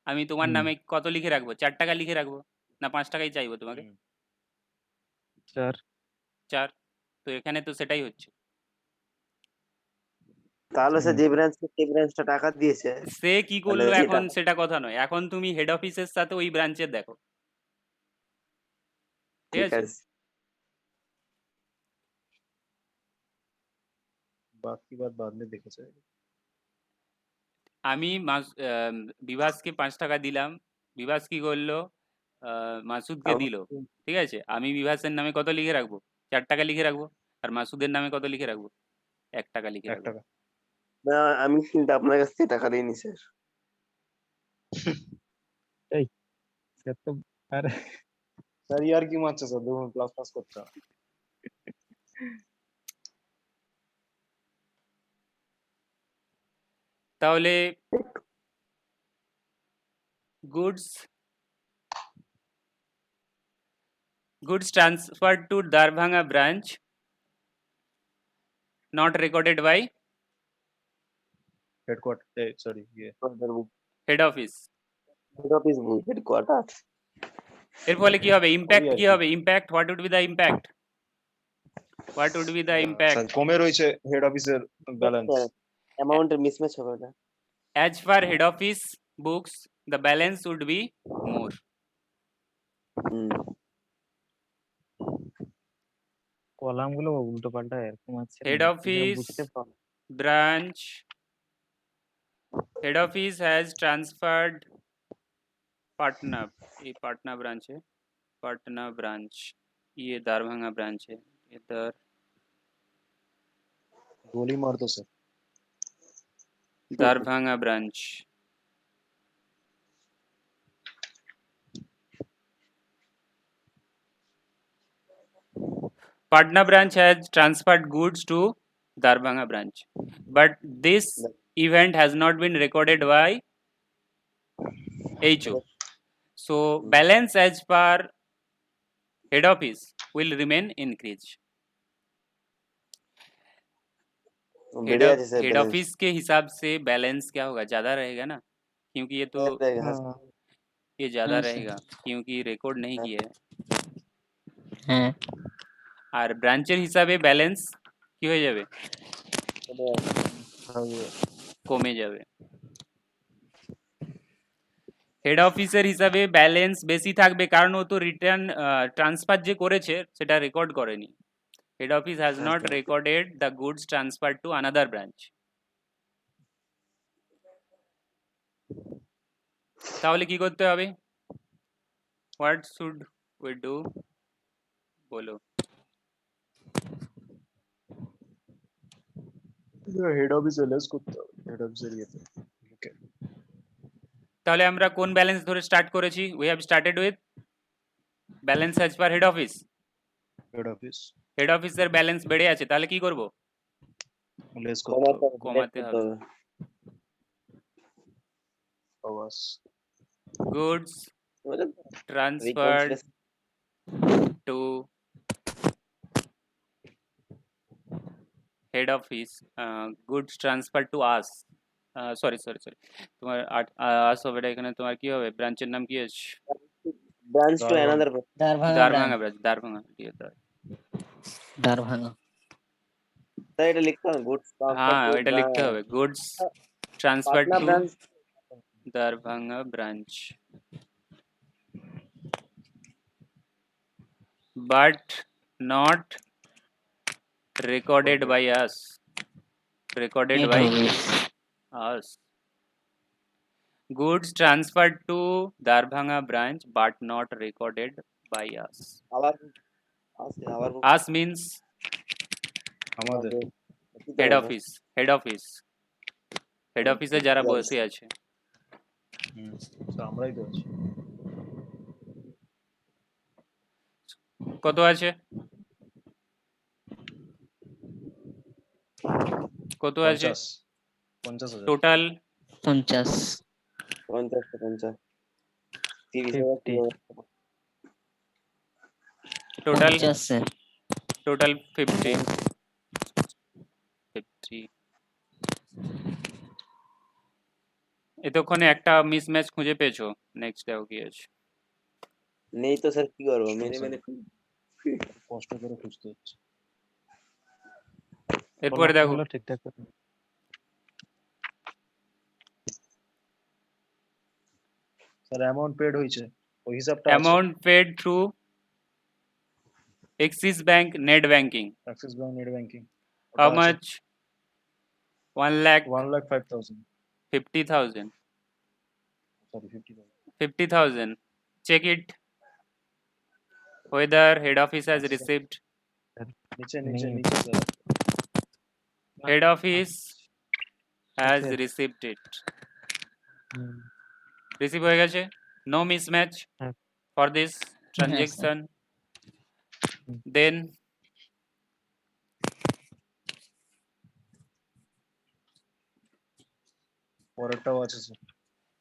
আমি তোমার হুম। নামে কত লিখে রাখবো? 4 টাকা লিখে রাখবো, না 5 টাকাই চাইবো তোমাকে? স্যার 4। তো এখানে তো সেটাই হচ্ছে। তাহলে স্যার যে ব্রাঞ্চটা টাকা দিয়েছে সে কি তাহলে করলো যেটা এখন সেটা কথা নয়, এখন তুমি হেড অফিসের সাথে ওই ব্রাঞ্চের দেখো, ঠিক ঠিক আছে? আছে। बाकी बात बाद में देखा जाएगा। আমি বিভাসকে 5 টাকা দিলাম, বিভাস কি করলো? মাসুদকে দিল, ঠিক আছে? আমি বিভাসের নামে কত লিখে রাখবো? 4 টাকা লিখে রাখবো। আর মাসুদের নামে কত লিখে রাখবো? 1 টাকা লিখে 1 রাখবো। টাকা। না আমি কিন্তু আপনার কাছ থেকে টাকা দিইনি স্যার। স্যার তো আরে স্যার ইয়ার কি মারছে স্যার, দেখুন প্লাস প্লাস করছে না। তাহলে goods transferred to Darbhanga branch not recorded by headquarter sorry ये head office। Head office headquarter. এর ফলে কি হবে? ইমপ্যাক্ট আর কি কি। হবে? Impact, what would be the impact? What would be the impact? কমে রয়েছে হেড অফিসের ব্যালেন্স। অ্যামাউন্টের মিসম্যাচ হবে না। As per head office books, the balance would be more. কলামগুলো উল্টো পাল্টা এরকম আছে, Head office branch, head office has transferred Patna, ये पटना ब्रांच है, पटना ब्रांच, ये दारभंगा ब्रांच है, इधर गोली मार दो sir. Darbhanga branch। Patna branch has transferred goods to Darbhanga branch, but this event has not been recorded by HO. So balance as per head office will remain increased. বেড়ে আছে sir head office के हिसाब से balance क्या होगा? ज़्यादा रहेगा ना, क्योंकि ये तो ये ज़्यादा हाँ, सर। रहेगा क्योंकि रेकর্ড नहीं हाँ। किए। হ্যাঁ আর ব্রাঞ্চের হিসাবে ব্যালেন্স কি হয়ে যাবে? থাকবে। কমে যাবে। হেড অফিসের হিসাবে ব্যালেন্স বেশি থাকবে কারণ ও তো রিটার্ন ট্রান্সফার যে করেছে সেটা রেকর্ড করেনি। হেড অফিস হ্যাজ নট একদম। Recorded the goods transfer to another branch. তাহলে কি করতে হবে? What should we do? বলো। হেড অফিসে লেস করতে হবে, হেড অফিসের ইয়েতে। Okay. তাহলে আমরা কোন ব্যালেন্স ধরে স্টার্ট করেছি? We have started with balance as per head office. Head office head অফিসের ব্যালেন্স বেড়ে আছে, তাহলে কি করব? লেস করতে হবে। কমাতে হবে। আবাস গুডস মানে transferred to head office, goods transfer to us, sorry sorry sorry, তোমার আস হবে না, এখানে তোমার কি হবে? ব্রাঞ্চের নাম কি আছে? Branch to Darbhanga. Another Darbhanga branch, Darbhanga ঠিক আছে। দারভাঙা। তাই এটা লিখতে হবে গুডস হ্যাঁ এটা লিখতে হবে, goods transfer Patna to branch Darbhanga branch, but not recorded by us. Recorded head by office. us. Goods transferred to Darbhanga branch but not recorded by us. আবার আছে আবার Us means আমাদের head office. Head office. Head office এ যারা বসে আছে। তো আমরাই তো আছি। কত আছে? কত আছে 50,000 টোটাল? 50। 50 50 total 50 sir. টোটাল 50। 50 এতক্ষণে একটা মিসম্যাচ খুঁজে পেয়েছো, নেক্সট দেখো কি আছে। নেই তো স্যার, কি করবো? মেনে কষ্ট করে খুঁজতে হচ্ছে। এরপরে দেখো ফলাফলগুলো ঠিকঠাক করে। স্যার অ্যামাউন্ট পেড হয়েছে, ওই হিসাবটা আছে। Amount paid through Axis bank net banking, Axis bank net banking how much? 1,50,000, 1,05,000 sorry 50,000 50,000. Check it whether head office has received. নিচে নেই। স্যার। Head office has আছে। received it. হুম, Receive হয়ে গেছে? No mismatch হ্যাঁ। for this transaction. Hmm. Then পরেরটাও আছে sir.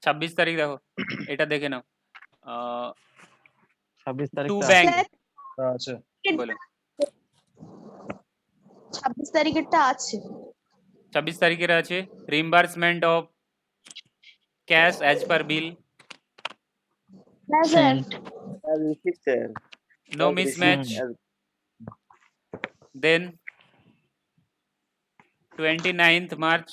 26 তারিখ দেখো, এটা দেখে নাও। 26 টু তারিখটা ব্যাংক, আছে বলো 26 তারিখেরটা আছে। 26 তারিখের আছে reimbursement of cash as per bill. হ্যাঁ sir, sir No mismatch. Then 29th March,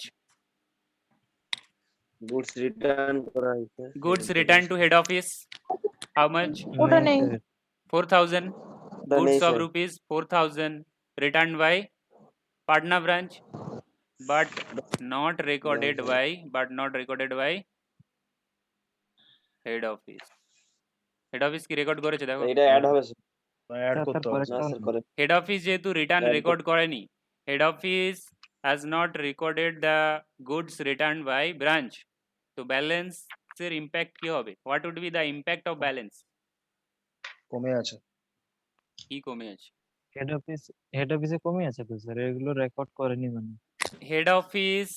goods return করা হয়েছে। goods returned to head office. How much? ওটা নেই। 4,000. ওটা নেই Goods of sir. rupees 4,000 returned by Patna branch but not recorded by head office. Head office কি record করেছে দেখো? এটা অ্যাড হবে স্যার। অ্যাড স্যার, করতে তার হবে পরেরটা না স্যার করে। হেড অফিস যেহেতু রিটার্ন Add রেকর্ড করেনি, head office has not recorded the goods return by branch, তো ব্যালেন্সের ইম্প্যাক্ট কি হবে? What would be the impact of balance? কমে আছে। কি কমে আছে? হেড অফিসে কমই আছে তো স্যার, এগুলো রেকর্ড করেনি মানে। Head office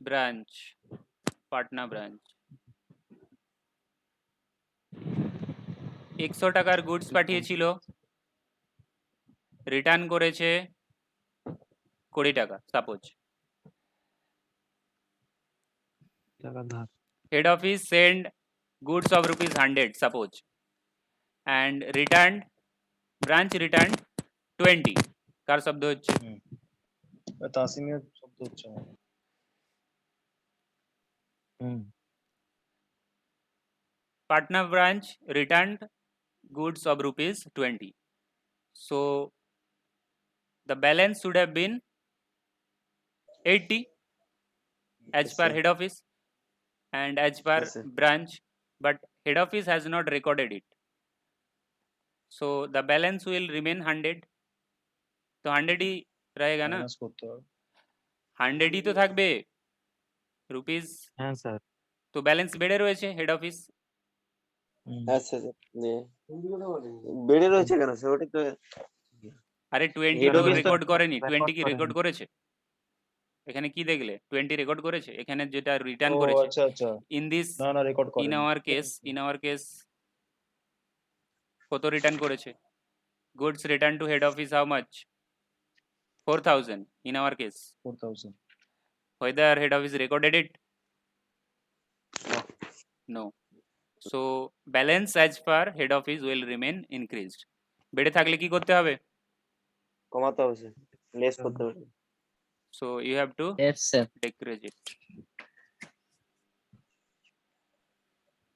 branch, Patna branch 100 টাকার গুডস পাঠিয়েছিল, রিটার্ন করেছে 20 টাকা সাপোজ। টাকা ধার। Head office send goods of rupees 100 suppose and returned, branch returned 20, কার শব্দ হচ্ছে? তাসিমের শব্দ হচ্ছে আমার। হুম Patna branch returned goods of rupees 20. So the balance should have been 80 as Yes, per sir. head office and as per Yes, sir. branch, but head office has not recorded it. So the balance will remain 100. तो 100 ही रहेगा ना, minus করতে হবে। 100 ही तो থাকবে rupees, হ্যাঁ sir তো balance বেড়ে রয়েছে হেড অফিস। আচ্ছা আচ্ছা বেড়ে রয়েছে কেন স্যার? ওটা তো আরে 20 Head তো office তো রেকর্ড করেনি, 20 record কি রেকর্ড করেনি। করেছে? এখানে কি দেখলে 20 রেকর্ড করেছে? এখানে যেটা রিটার্ন ও করেছে আচ্ছা আচ্ছা, ইন দিস, না না রেকর্ড ইন করেনি। আওয়ার কেস কত রিটার্ন করেছে? Goods return to head office how much? 4000 in our case. 4000। Whether head office recorded it? No. So balance as per head office will remain increased. বেড়ে থাকলে কি করতে হবে? কমাতে হবে স্যার, লেস করতে হবে। So you have to Yes, sir. decrease it.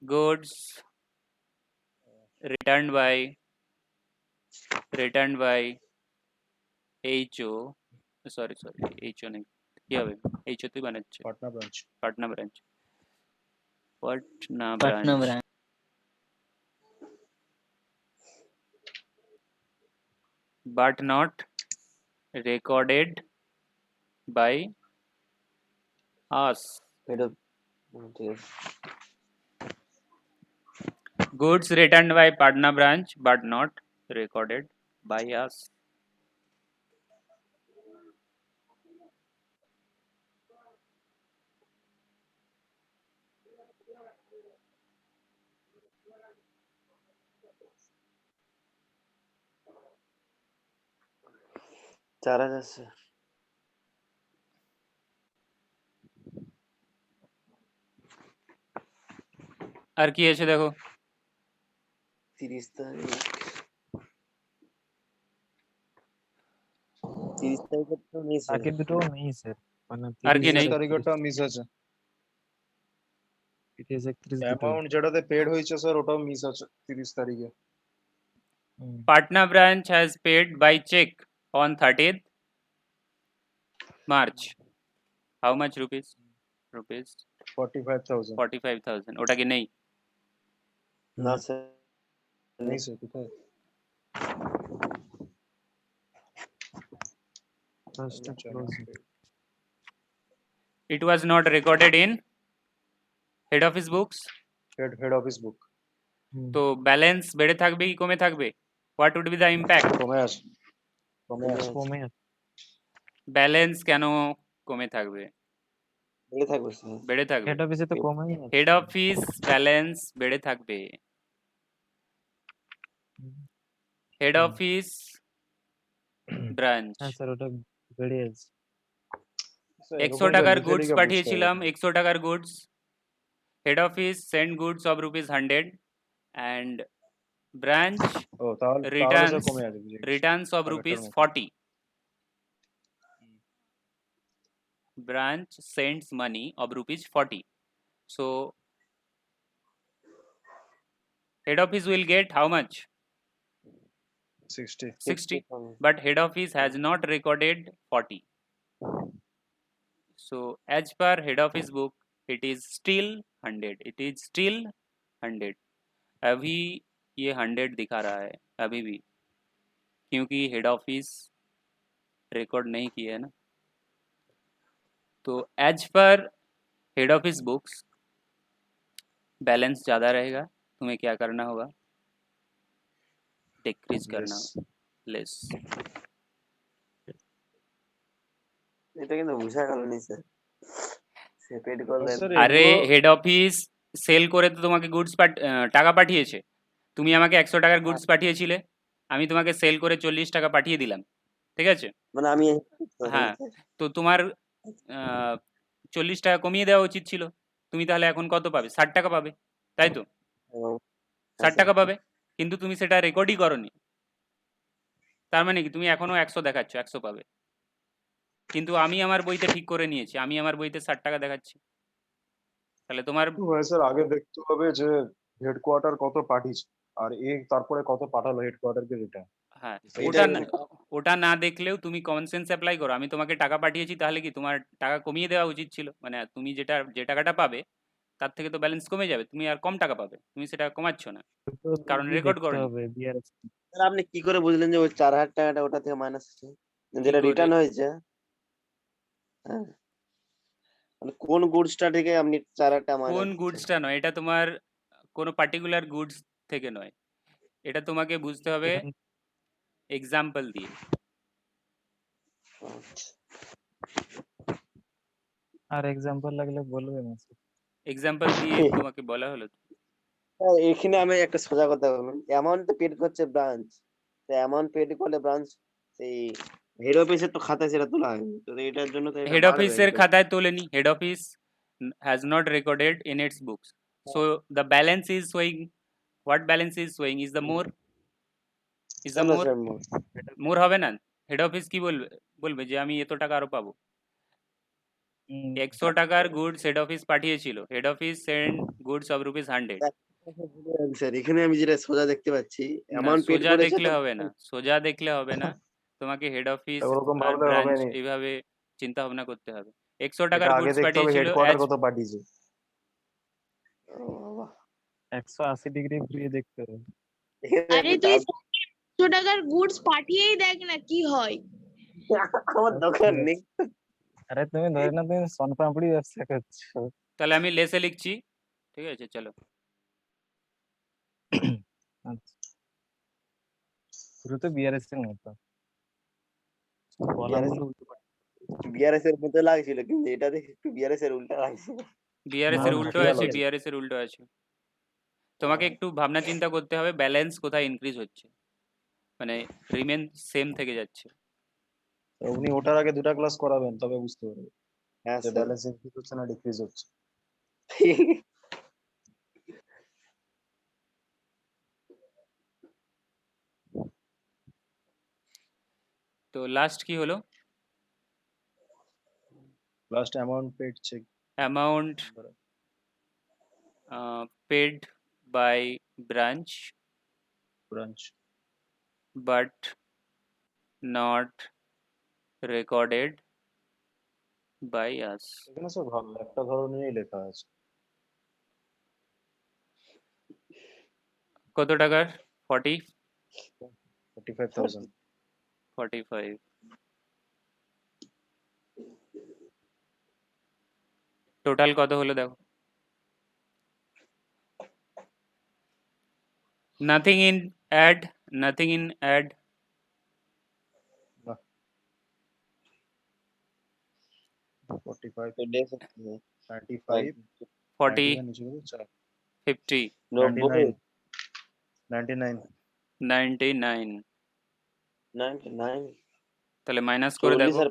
Goods returned by HO, sorry HO নেই, কি হবে? HO তুই বানাচ্ছে, Patna branch. Patna branch, Patna Patna branch, branch. but not recorded by us. এটা ঠিক আছে। Goods returned by Patna branch but not recorded by us. চার হাজার স্যার। আর কি আছে দেখো? 30 তারিখ, 30 তারিখের তো নেই স্যার। বাকি দুটো নেই স্যার, মানে আর কি 30, নেই? 30 তারিখেরটা মিস আছে। 30, 31 দুটো। অ্যামাউন্ট যেটাতে পেড হয়েছে স্যার ওটাও মিস আছে 30 তারিখে। হুম। Patna branch has paid by check on 30th March. How much rupees? Rupees 45,000। 45,000. ওটা কি নেই? না স্যার, নেই স্যার, কোথায়? First closing. It was not recorded in head office books. Head office book hmm. তো ব্যালেন্স বেড়ে থাকবে কি কমে থাকবে? What would be the impact? কমে আছে, কমে আছে। কমে আছে। ব্যালেন্স কেন কমে থাকবে? বেড়ে থাকবে স্যার। বেড়ে থাকবে। হেড অফিসে তো কমেই আছে। হেড অফিস ব্যালেন্স বেড়ে থাকবে। হেড হুম। অফিস ব্রাঞ্চ হ্যাঁ স্যার, ওটা বেড়ে আছে। স্যার, 100 এরকম টাকার লিখে গুডস লিখে পাঠিয়েছিলাম, বুঝতে হবে। 100 টাকার goods, head office send goods of rupees 100 and branch ও তাহলে স্যার returns কমে আছে, বুঝে গেছি। returns of আগেরটার rupees মতো। 40. Branch sends money of rupees 40. So head office will get how much? 60। 60. But head office has not recorded 40. So as per head office book, it is still 100. It is still 100. अभी ये 100 दिखा रहा है अभी भी, क्योंकि head office record नहीं किया है ना। तो as per head office books balance ज़्यादा रहेगा, तुम्हें क्या करना होगा? डिक्रीज करना, लेस। এটা কিন্তু বোঝা গেল নি স্যার। সে পেড করলে স্যার আরে এগুলো হেড অফিস সেল করে তো তোমাকে গুডস টাকা পাঠিয়েছে, তুমি আমাকে 100 টাকার গুডস পাঠিয়েছিলে, আমি তোমাকে সেল করে 40 টাকা পাঠিয়ে দিলাম, ঠিক আছে? মানে আমি হ্যাঁ, তো তোমার 40 টাকা কমিয়ে দেওয়া উচিত ছিল, তুমি তাহলে এখন কত পাবে? 60 টাকা পাবে, তাই তো? 60 টাকা পাবে, কিন্তু তুমি সেটা রেকর্ডই করনি, তার মানে কি তুমি এখনো 100 দেখাচ্ছ, 100 পাবে। কিন্তু আমি আমার বইতে ঠিক করে নিয়েছি, আমি আমার বইতে 60 টাকা দেখাচ্ছি। তাহলে তোমার ভাই স্যার আগে দেখতে হবে যে হেডকোয়ার্টার কত পাঠিয়েছে আর তারপরে কত পাঠালো হেডকোয়ার্টারকে রিটার্ন। হ্যাঁ, এইটা ওটা না দেখলেও তুমি কমন সেন্স অ্যাপ্লাই করো। আমি তোমাকে টাকা পাঠিয়েছি, তাহলে কি তোমার টাকা কমিয়ে দেওয়া উচিত ছিল? মানে তুমি যে টাকাটা পাবে তার থেকে তো ব্যালেন্স কমে যাবে, তুমি আর কম টাকা পাবে, তুমি সেটা কমাচ্ছ না, তো কারণ গিয়ে রেকর্ড দেখতে করনি। হবে বিআরএস স্যার আপনি কি করে বুঝলেন যে ওই 4000 টাকাটা ওটা থেকে মাইনাস আছে যেটা করে? রিটার্ন হয়েছে? হ্যাঁ, মানে কোন গুডসটা থেকে আপনি 4000 টাকা কোন মাইনাস দিচ্ছেন? গুডসটা নয়, এটা তোমার কোনো পার্টিকুলার গুডস থেকে নয়, এটা তোমাকে বুঝতে হবে এখান এক্সাম্পল দিয়ে। আচ্ছা। আর এক্সাম্পল লাগলে বলবেন স্যার। এক্সাম্পল দিয়ে তোমাকে বলা হলো। স্যার এখানে আমি একটা সোজা কথা বলুন, অ্যামাউন্ট তো পেড করছে ব্রাঞ্চ, তো অ্যামাউন্ট পেড করলে ব্রাঞ্চ সেই হেড অফিসের তো খাতায় সেটা তোলা হয়, তো এটার জন্য তো এটা হেড বাড়বে অফিসের এটা। খাতায় তোলেনি, head office has not recorded in its books, so the balance is showing, what balance is showing is the more, is the কেন more, স্যার more হবে না? হেড অফিস কি বলবে? বলবে যে আমি এত টাকা আরো পাবো। 100 টাকার গুডস হেড অফিস পাঠিয়েছিল, head office send goods of rupees 100। Sir এখানে আমি যেটা সোজা দেখতে পাচ্ছি না, অ্যামাউন্ট পেড সোজা করেছে দেখলে তো হবে না, সোজা দেখলে হবে না, তোমাকে হেড অফিস ওরকম আর ভাবলে হবে ব্রাঞ্চ না, এইভাবে চিন্তা ভাবনা করতে হবে। 100 এটা টাকার আগে গুডস দেখতে হবে পাঠিয়েছিল, হেডকোয়ার্টার কত পাঠিয়েছে। 180 ডিগ্রি ঘুরিয়ে দেখতে হবে। আরে তুই 100 টাকার গুডস পাঠিয়েই দেখ না কি হয়। আমার দোকান নেই। আরে তুমি ধরে না তুমি সোনপাপড়ি ব্যবসা করছো। তাহলে আমি লেসে লিখছি, ঠিক আছে চলো। আচ্ছা, পুরো তো বিআরএস এর মতো কলামগুলো উল্টো পাল্টা। বিআরএস এর মতো লাগছিল কিন্তু এটা দেখে একটু বিআরএস এর উল্টা লাগছে। বিআরএস না এর না উল্টো ঘাটিয়া আছে, লাগে। বিআরএস এর উল্টো আছে। তোমাকে একটু ভাবনা চিন্তা করতে হবে, ব্যালেন্স কোথায় ইনক্রিজ হচ্ছে, মানে রিমেন সেম থেকে যাচ্ছে। উনি ওটার আগে দুটা ক্লাস করাবেন তবে বুঝতে পারবে হ্যাঁ যে স্যার। ব্যালেন্স ইনক্রিজ হচ্ছে না ডিক্রিজ হচ্ছে। তো লাস্ট কি হলো? Last amount paid cheque amount paid by branch branch but not recorded by us. এখানে স্যার ভালো একটা ধরনেরই লেখা আছে। কত টাকার? 40 45,000। 45। টোটাল কত হলো দেখো। Nothing in add, nothing in add. না 45 তো ডেস 95 40 90 নিচে গেছে 4 50 90 99 99। 99 তাহলে মাইনাস করে 40 দেখো, স্যার।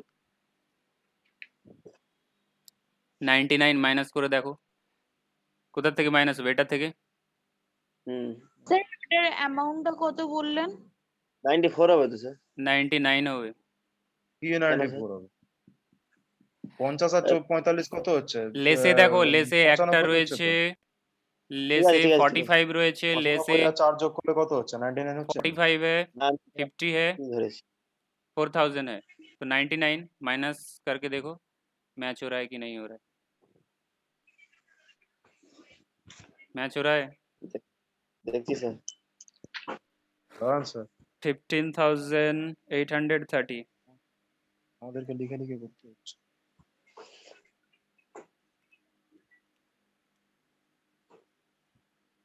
99 মাইনাস করে দেখো কোথা থেকে মাইনাস হবে, এটা থেকে। স্যার এটার অ্যামাউন্টটা কত বললেন? 94 হবে তো স্যার। 99 হবে। কি 94 হবে? 50 আর 45 কত হচ্ছে? লেসে দেখো, লেসে 95 একটা হচ্ছে রয়েছে, তো। লেসে ঠিক আছে, ঠিক আছে, 45 রয়েছে, লেসে 95 আর 4 যোগ করলে কত হচ্ছে? 99 হচ্ছে। 45 है, না 50 है, কি ধরেছি। 4000 है, तो 99 माइनस करके देखो मैच हो रहा है कि नहीं हो रहा है। मैच हो रहा है। দেখছি স্যার। দাঁড়ান স্যার 15,830। আমাদেরকে লিখে লিখে করতে হচ্ছে।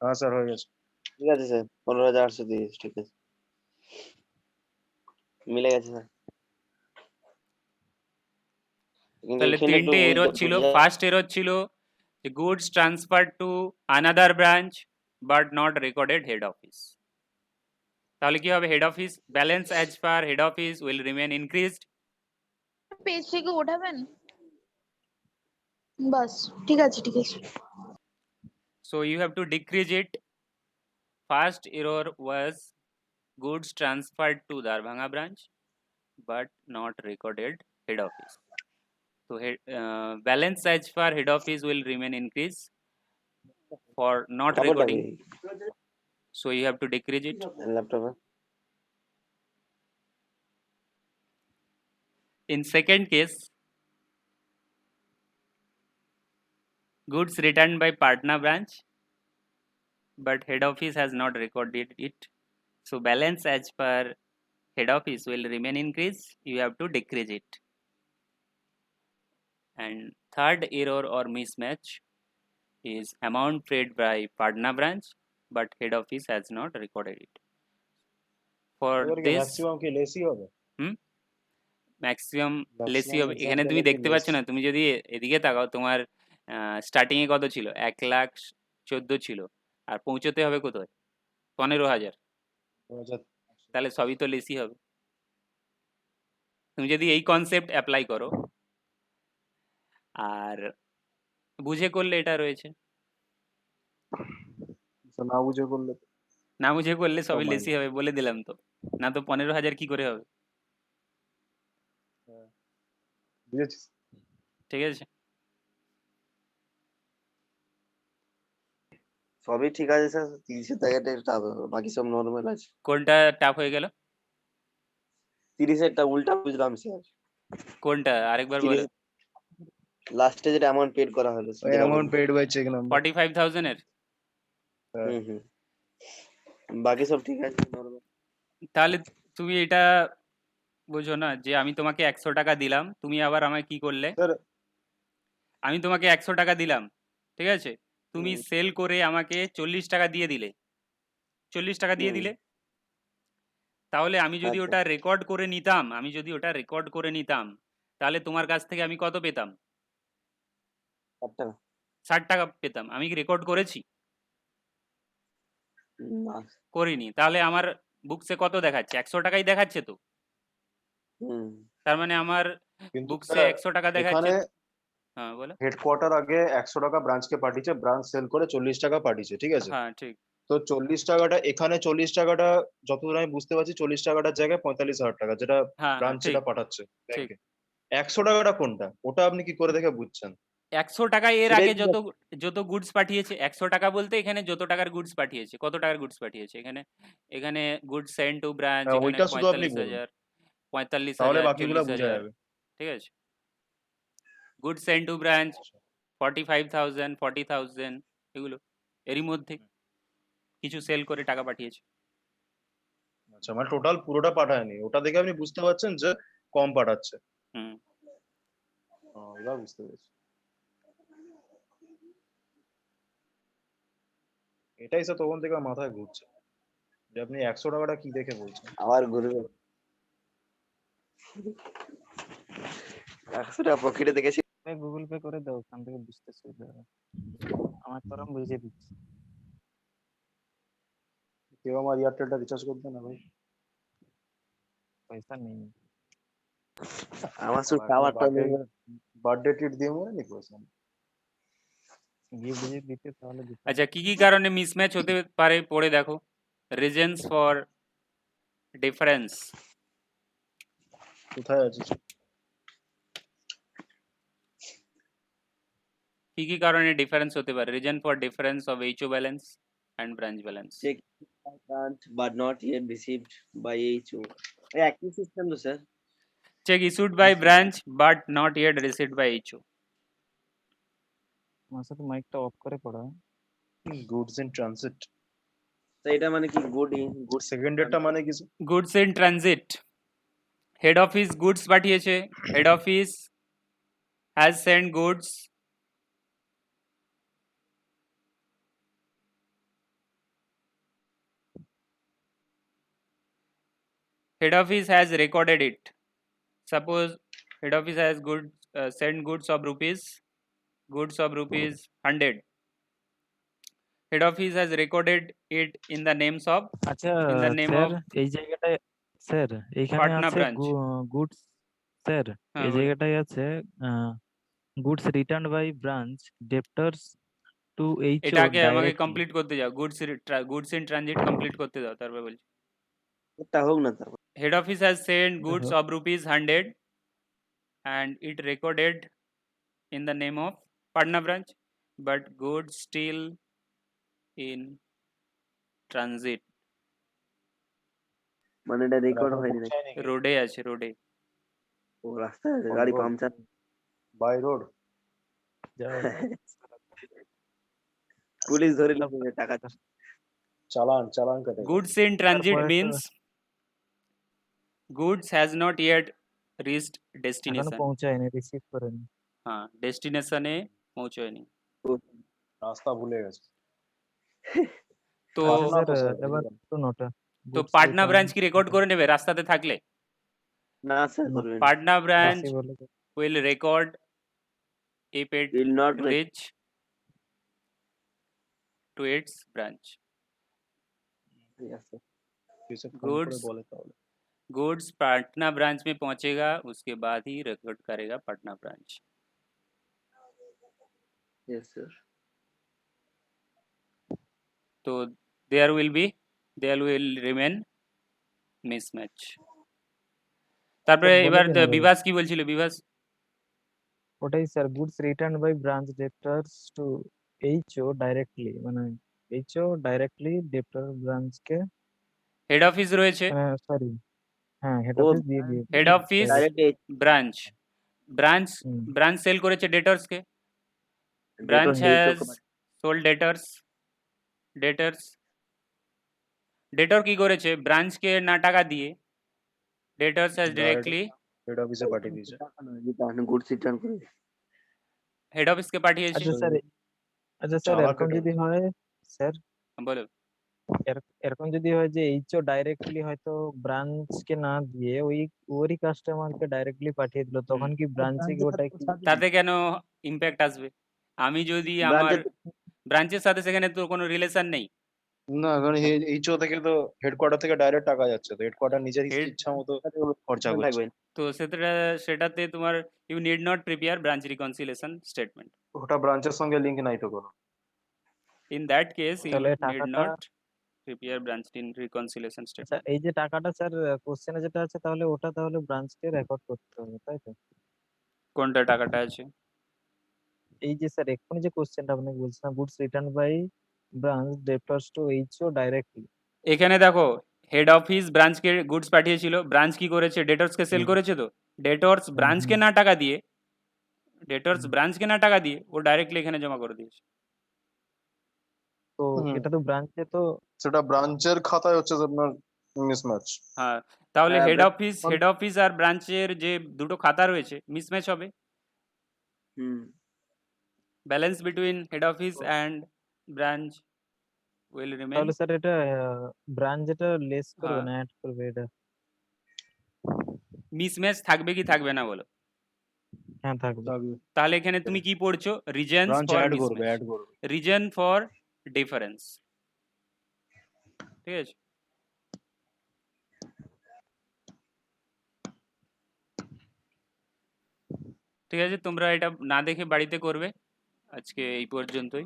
হ্যাঁ স্যার হয়ে গেছে। ঠিক আছে স্যার 15,830 ঠিক আছে, মিলে গেছে স্যার। কিন্তু তাহলে এখানে একটু তিনটে এরর ছিল। ফার্স্ট এরর ছিল যে goods transferred to another branch but not recorded head office. তাহলে কি হবে? Head office balance as per head office will remain increased. Page থেকে ওঠাবেন? বাস ঠিক আছে ঠিক আছে। So you have to decrease it. First error was goods transferred to Darbhanga branch but not recorded head office. So balance as per head office will remain increase for not খবর recording. লাগে So you have to decrease it. ল্যাপটপে In second case, goods returned by partner branch, but head office has not recorded it. So balance as per head office will remain increase. You have to decrease it. And third error or mismatch is amount paid by partner branch, but head office has not recorded it. For এবার কি this, maximum কি লেসি হবে? Maximum লেসি maximum হবে। Exam এখানে তুমি গেলে কি দেখতে পাচ্ছ না, তুমি যদি এদিকে তাকাও তোমার স্টার্টিং এ কত ছিল, 1,14,000 ছিল, আর পৌঁছতে হবে কোথায় 15,000, তাহলে সবই তো লেসি হবে। তুমি যদি এই কনসেপ্ট অ্যাপ্লাই করো আর বুঝে করলে এটা রয়েছে, না বুঝে করলে না বুঝে করলে সবই Combined. লেসি হবে, বলে দিলাম তো। না তো 15,000 কি করে হবে? বুঝেছিস? ঠিক আছে, সবই ঠিক আছে স্যার 30-এর জায়গাটা টাফ বাকি সব নরমাল আছে কোনটা টাফ হয়ে গেল? 30-এরটা উল্টা বুঝলাম স্যার কোনটা আরেকবার বলো। লাস্টে যেটা অ্যামাউন্ট পেড করা হলো ওই amount paid by cheque number 45,000 এর? হুম বাকি সব ঠিক আছে নরমাল তাহলে তুমি এটা বুঝো না যে আমি তোমাকে 100 টাকা দিলাম, তুমি আবার আমায় কি করলে, স্যার আমি তোমাকে 100 টাকা দিলাম, ঠিক আছে, তুমি সেল করে আমাকে 40 টাকা দিয়ে দিলে, 40 টাকা দিয়ে দিলে, তাহলে আমি যদি আচ্ছা। ওটা রেকর্ড করে নিতাম, তাহলে তোমার কাছ থেকে আমি কত পেতাম? 60 টাকা পেতাম। আমি কি রেকর্ড করেছি? না করিনি। তাহলে আমার বুকসে কত দেখাচ্ছে? 100 টাকাই দেখাচ্ছে তো। হুম তার মানে আমার কিন্তু বুকসে 100 টাকা দেখাচ্ছে। এখানে হ্যাঁ বলো। হেডকোয়ার্টার আগে 100 টাকা ব্রাঞ্চকে পাঠিয়েছে, ব্রাঞ্চ সেল করে 40 টাকা পাঠিয়েছে, ঠিক আছে? হ্যাঁ ঠিক। তো 40 টাকাটা এখানে 40 টাকাটা যতদূর আমি বুঝতে পারছি 40 টাকাটার জায়গায় 45,000 টাকা যেটা হ্যাঁ ব্রাঞ্চ ঠিক যেটা পাঠাচ্ছে ঠিক। ব্যাংকে। 100 টাকাটা কোনটা? ওটা আপনি কি করে দেখে বুঝছেন? 100 টাকা এর সেটাই আগে তো যত গুডস পাঠিয়েছে, 100 টাকা বলতে এখানে যত টাকার গুডস পাঠিয়েছে, কত টাকার গুডস পাঠিয়েছে, এখানে গুডস সেন্ড টু ব্রাঞ্চ, এখানে ওইটা শুধু আপনি বলুন, 45,000, 45,000, তাহলে বাকিগুলো বোঝা 40,000, যাবে। ঠিক আছে। গুডস সেন্ড টু ব্রাঞ্চ 45,000, 40,000, এগুলো এরই মধ্যে কিছু সেল করে টাকা পাঠিয়েছে। আচ্ছা, মানে টোটাল পুরোটা পাঠায়নি, ওটা দেখে আপনি বুঝতে পারছেন যে কম পাঠাচ্ছে। হুম। এবার বুঝতে পেরেছি। এটাই স্যার তখন থেকে আমার মাথায় ঘুরছে যে আপনি 100 টাকাটা কি দেখে বলছেন। আবার ঘুরবে 100 টাকা পকেটে দেখেছি গুগল পে করে দাও, ওখান থেকে বুঝতে সুবিধা হবে। আমার তো আমি বুঝিয়ে দিচ্ছি। কেউ আমার এয়ারটেলটা রিচার্জ করবে না ভাই? পয়সা নেই। আমার শুধু টাওয়ারটা নেই বার্থডে ট্রিট দিয়ে মনে নি পয়সা? গিফট যদি দিতে তাহলে দিতে। আচ্ছা, কি কি কারণে মিসম্যাচ হতে পারে পড়ে দেখো। Reasons for difference. কোথায় আছে? কি কি কারণে ডিফারেন্স হতে পারে? Reason for difference of HO balance and branch balance. Cheque branch but not yet received by HO এই একই সিস্টেম তো sir cheque issued by branch but not yet received by HO. আমার সাথে মাইকটা অফ করে পড়া। Goods in transit. তো এটা মানে কি গুড সেকেন্ড ডেটটা মানে কি? Goods in transit, head office goods পাঠিয়েছে, head office has send goods, head office has recorded it. Suppose head office has sent goods of rupees 100. Head office has recorded it in the names of আচ্ছা in the name sir, of এই জায়গাটায় sir এইখানে Patna আছে branch. Goods, sir হ্যাঁ, এই বলো। জায়গাটায় আছে goods return by branch debtors to HO এটা আগে আমাকে ডাইরেক্টলি। কমপ্লিট করতে যাও, গুডস ইন ট্রানজিট কমপ্লিট করতে দাও, তারপর বলছি। এটা হোক না তারপর Head office has sent goods of rupees 100 and it recorded in the name of Patna branch, but goods still in transit. মানে এটা রেকর্ড এখনো হয়নি নাকি? পৌঁছায়নি কি? রোডে আছে, রোডে। ও রাস্তায় আছে, গাড়ি road? পাংচার। By road? যাও পুলিশ ধরে নিয়ে টাকা চালান কেটে গেল। Goods in transit তারপরে তো means goods has not yet reached এখনো destination. পৌঁছায়নি, রিসিভ করেনি। হ্যাঁ, ডেস্টিনেশনে পৌঁছয়নি। রাস্তা ভুলে গেছে। তো আচ্ছা পাটনা স্যার, তো স্যার এবার বুঝলাম। তো নোটা তো goods পাটনা return ব্রাঞ্চ কি রেকর্ড করে নেবে রাস্তাতে থাকলে? না স্যার না, করবেন না। পাটনা branch আসি বলে তো। will record if it will not reach to its branch. ঠিক আছে। किसे फोन Goods করে বলে তাহলে। goods पटना ब्रांच में पहुंचेगा, उसके बाद ही रिकॉर्ड करेगा पटना ब्रांच। Yes, sir. तो there will remain mismatch. তারপরে স্যার বলে এবার দিন এবার। বিভাস কি বলছিল? বিভাস ওটাই sir, goods return by branch debtors to HO directly, মানে এইচও ডাইরেক্টলি ডেপ্টার ব্রাঞ্চকে, হেড অফিস রয়েছে, মানে সরি, হ্যাঁ হেড ও অফিস দিয়ে দিয়ে head office direct branch branch hmm, branch sell করেছে ডেটর্সকে, debtor branch hate has sold debtors debtor কি করেছে? ব্রাঞ্চকে না টাকা দিয়ে ডেটর্স হ্যাজ ডিরেক্টলি হেড অফিসে পাঠিয়ে দিয়েছে। return goods return করে। হেড অফিসকে পাঠিয়েছে। আচ্ছা স্যার, আচ্ছা স্যার চালাক এরকম এটা। যদি হয় স্যার, বলো। এরকম যদি হয় যে এইচও ডাইরেক্টলি হয়তো ব্রাঞ্চকে না দিয়ে ওরই কাস্টমারকে ডাইরেক্টলি পাঠিয়ে দিল, তখন কি ব্রাঞ্চে কি ওটা কি তাতে কেন ইম্প্যাক্ট আসবে? আমি যদি আমার ব্রাঞ্চের ব্রাঞ্চের সাথে সেখানে তো কোনো রিলেশন নেই। না কারণ এইচও থেকে তো হেডকোয়ার্টার থেকে ডাইরেক্ট টাকা যাচ্ছে, তো হেডকোয়ার্টার নিজের Head- ইচ্ছা মতো খরচা করছে। থাকবে। তো সেটাতে তোমার you need not prepare branch reconciliation statement. ওটা ব্রাঞ্চের সঙ্গে লিংক নাই তো কোনো। ইন দ্যাট কেস ইউ তাহলে নিড টাকাটা, নট প্রিপেয়ার ব্রাঞ্চ রিকনসিলিয়েশন আচ্ছা স্টেটমেন্ট। এই যে টাকাটা স্যার কোশ্চেনে যেটা আছে, তাহলে ওটা তাহলে ব্রাঞ্চকে রেকর্ড করতে হবে, তাই তো? কোনটা টাকাটা আছে? এই যে স্যার এক্ষুনি যে কোশ্চেনটা আপনাকে বলছিলাম, goods return by branch debtors to HO directly. এখানে দেখো, হেড অফিস ব্রাঞ্চকে গুডস পাঠিয়েছিল, ব্রাঞ্চ কি করেছে? ডেটর্সকে সেল হুম। করেছে। তো ডেটর্স ব্রাঞ্চকে না টাকা দিয়ে ও ডাইরেক্টলি এখানে জমা করে দিয়েছে। তো এটা তো ব্রাঞ্চে তো, সেটা ব্রাঞ্চের খাতায় হচ্ছে আপনার মিসম্যাচ। হ্যাঁ, তাহলে হ্যাঁ, হেড অফিস আর ব্রাঞ্চের যে দুটো খাতা রয়েছে মিসম্যাচ হবে। Hmm. Balance between head office and branch will remain. তাহলে স্যার এটা ব্রাঞ্চ যেটা লেস করবে হ্যাঁ। না অ্যাড করবে এটা? মিসম্যাচ থাকবে কি থাকবে না বলো? হ্যাঁ থাকবে। তাহলে এখানে তুমি কি পড়ছো? রিজনস ব্রাঞ্চ ফর অ্যাড করবে, মিসম্যাচ, অ্যাড করবে। Reason for difference. ঠিক আছে। ঠিক আছে, তোমরা এটা না দেখে বাড়িতে করবে। আজকে এই পর্যন্তই।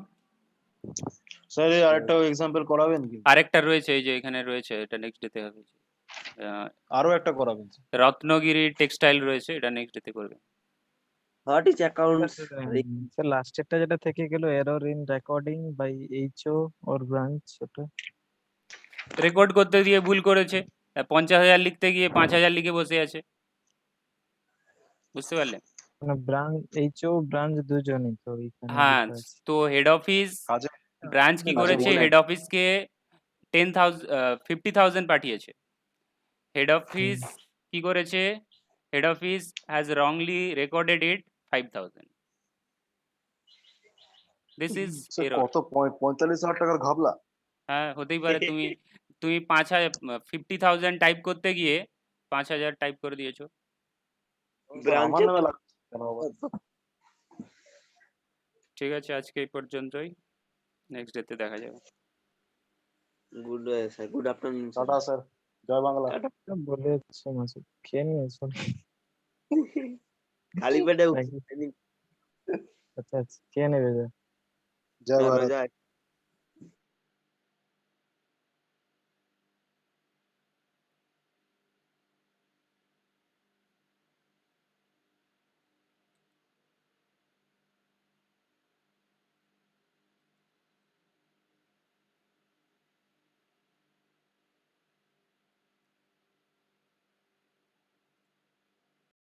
স্যার এই আরেকটা এক্সাম্পল করাবেন কি? আরেকটা রয়েছে, এই যে এখানে রয়েছে, এটা নেক্সট ডেতে হবে। আরো একটা করাবেন। রত্নগিরি টেক্সটাইল রয়েছে, এটা নেক্সট ডেতে করবে। What is accounts? স্যার লাস্টেরটা যেটা থেকে গেল, error in recording by HO or branch, ওটা রেকর্ড করতে দিয়ে ভুল করেছে, 50,000 লিখতে গিয়ে 5,000 লিখে বসে আছে। বুঝতে পারলে? মানে ব্রাঞ্চ এইচও ব্রাঞ্চ দুজনই তো এখানে হ্যাঁ, লেখা আছে। তো হেড অফিস কাজে ব্রাঞ্চ কি কাজে করেছে? বলে। হেড অফিসকে 50,000 পাঠিয়েছে। হেড অফিস কি করেছে? Head office has wrongly recorded it 5,000। This is sir error. কত 45,000 টাকার ঘাবলা। হ্যাঁ, হতেই পারে। তুমি 50,000 টাইপ করতে গিয়ে 5,000 টাইপ করে দিয়েছো। স্যার, আমার ব্রাঞ্চে নামে লাগছে কেন আবার? ঠিক আছে, আজকে এই পর্যন্তই। নেক্সট ডেতে দেখা যাবে। Good sir, good afternoon tata sir, জয় বাংলা। বলে হচ্ছে মাসুদ, খেয়ে নিয়েছো? খালি পেটে নাকি? আচ্ছা আচ্ছা, খেয়ে নেবে যা। জয় ভারত। যায়।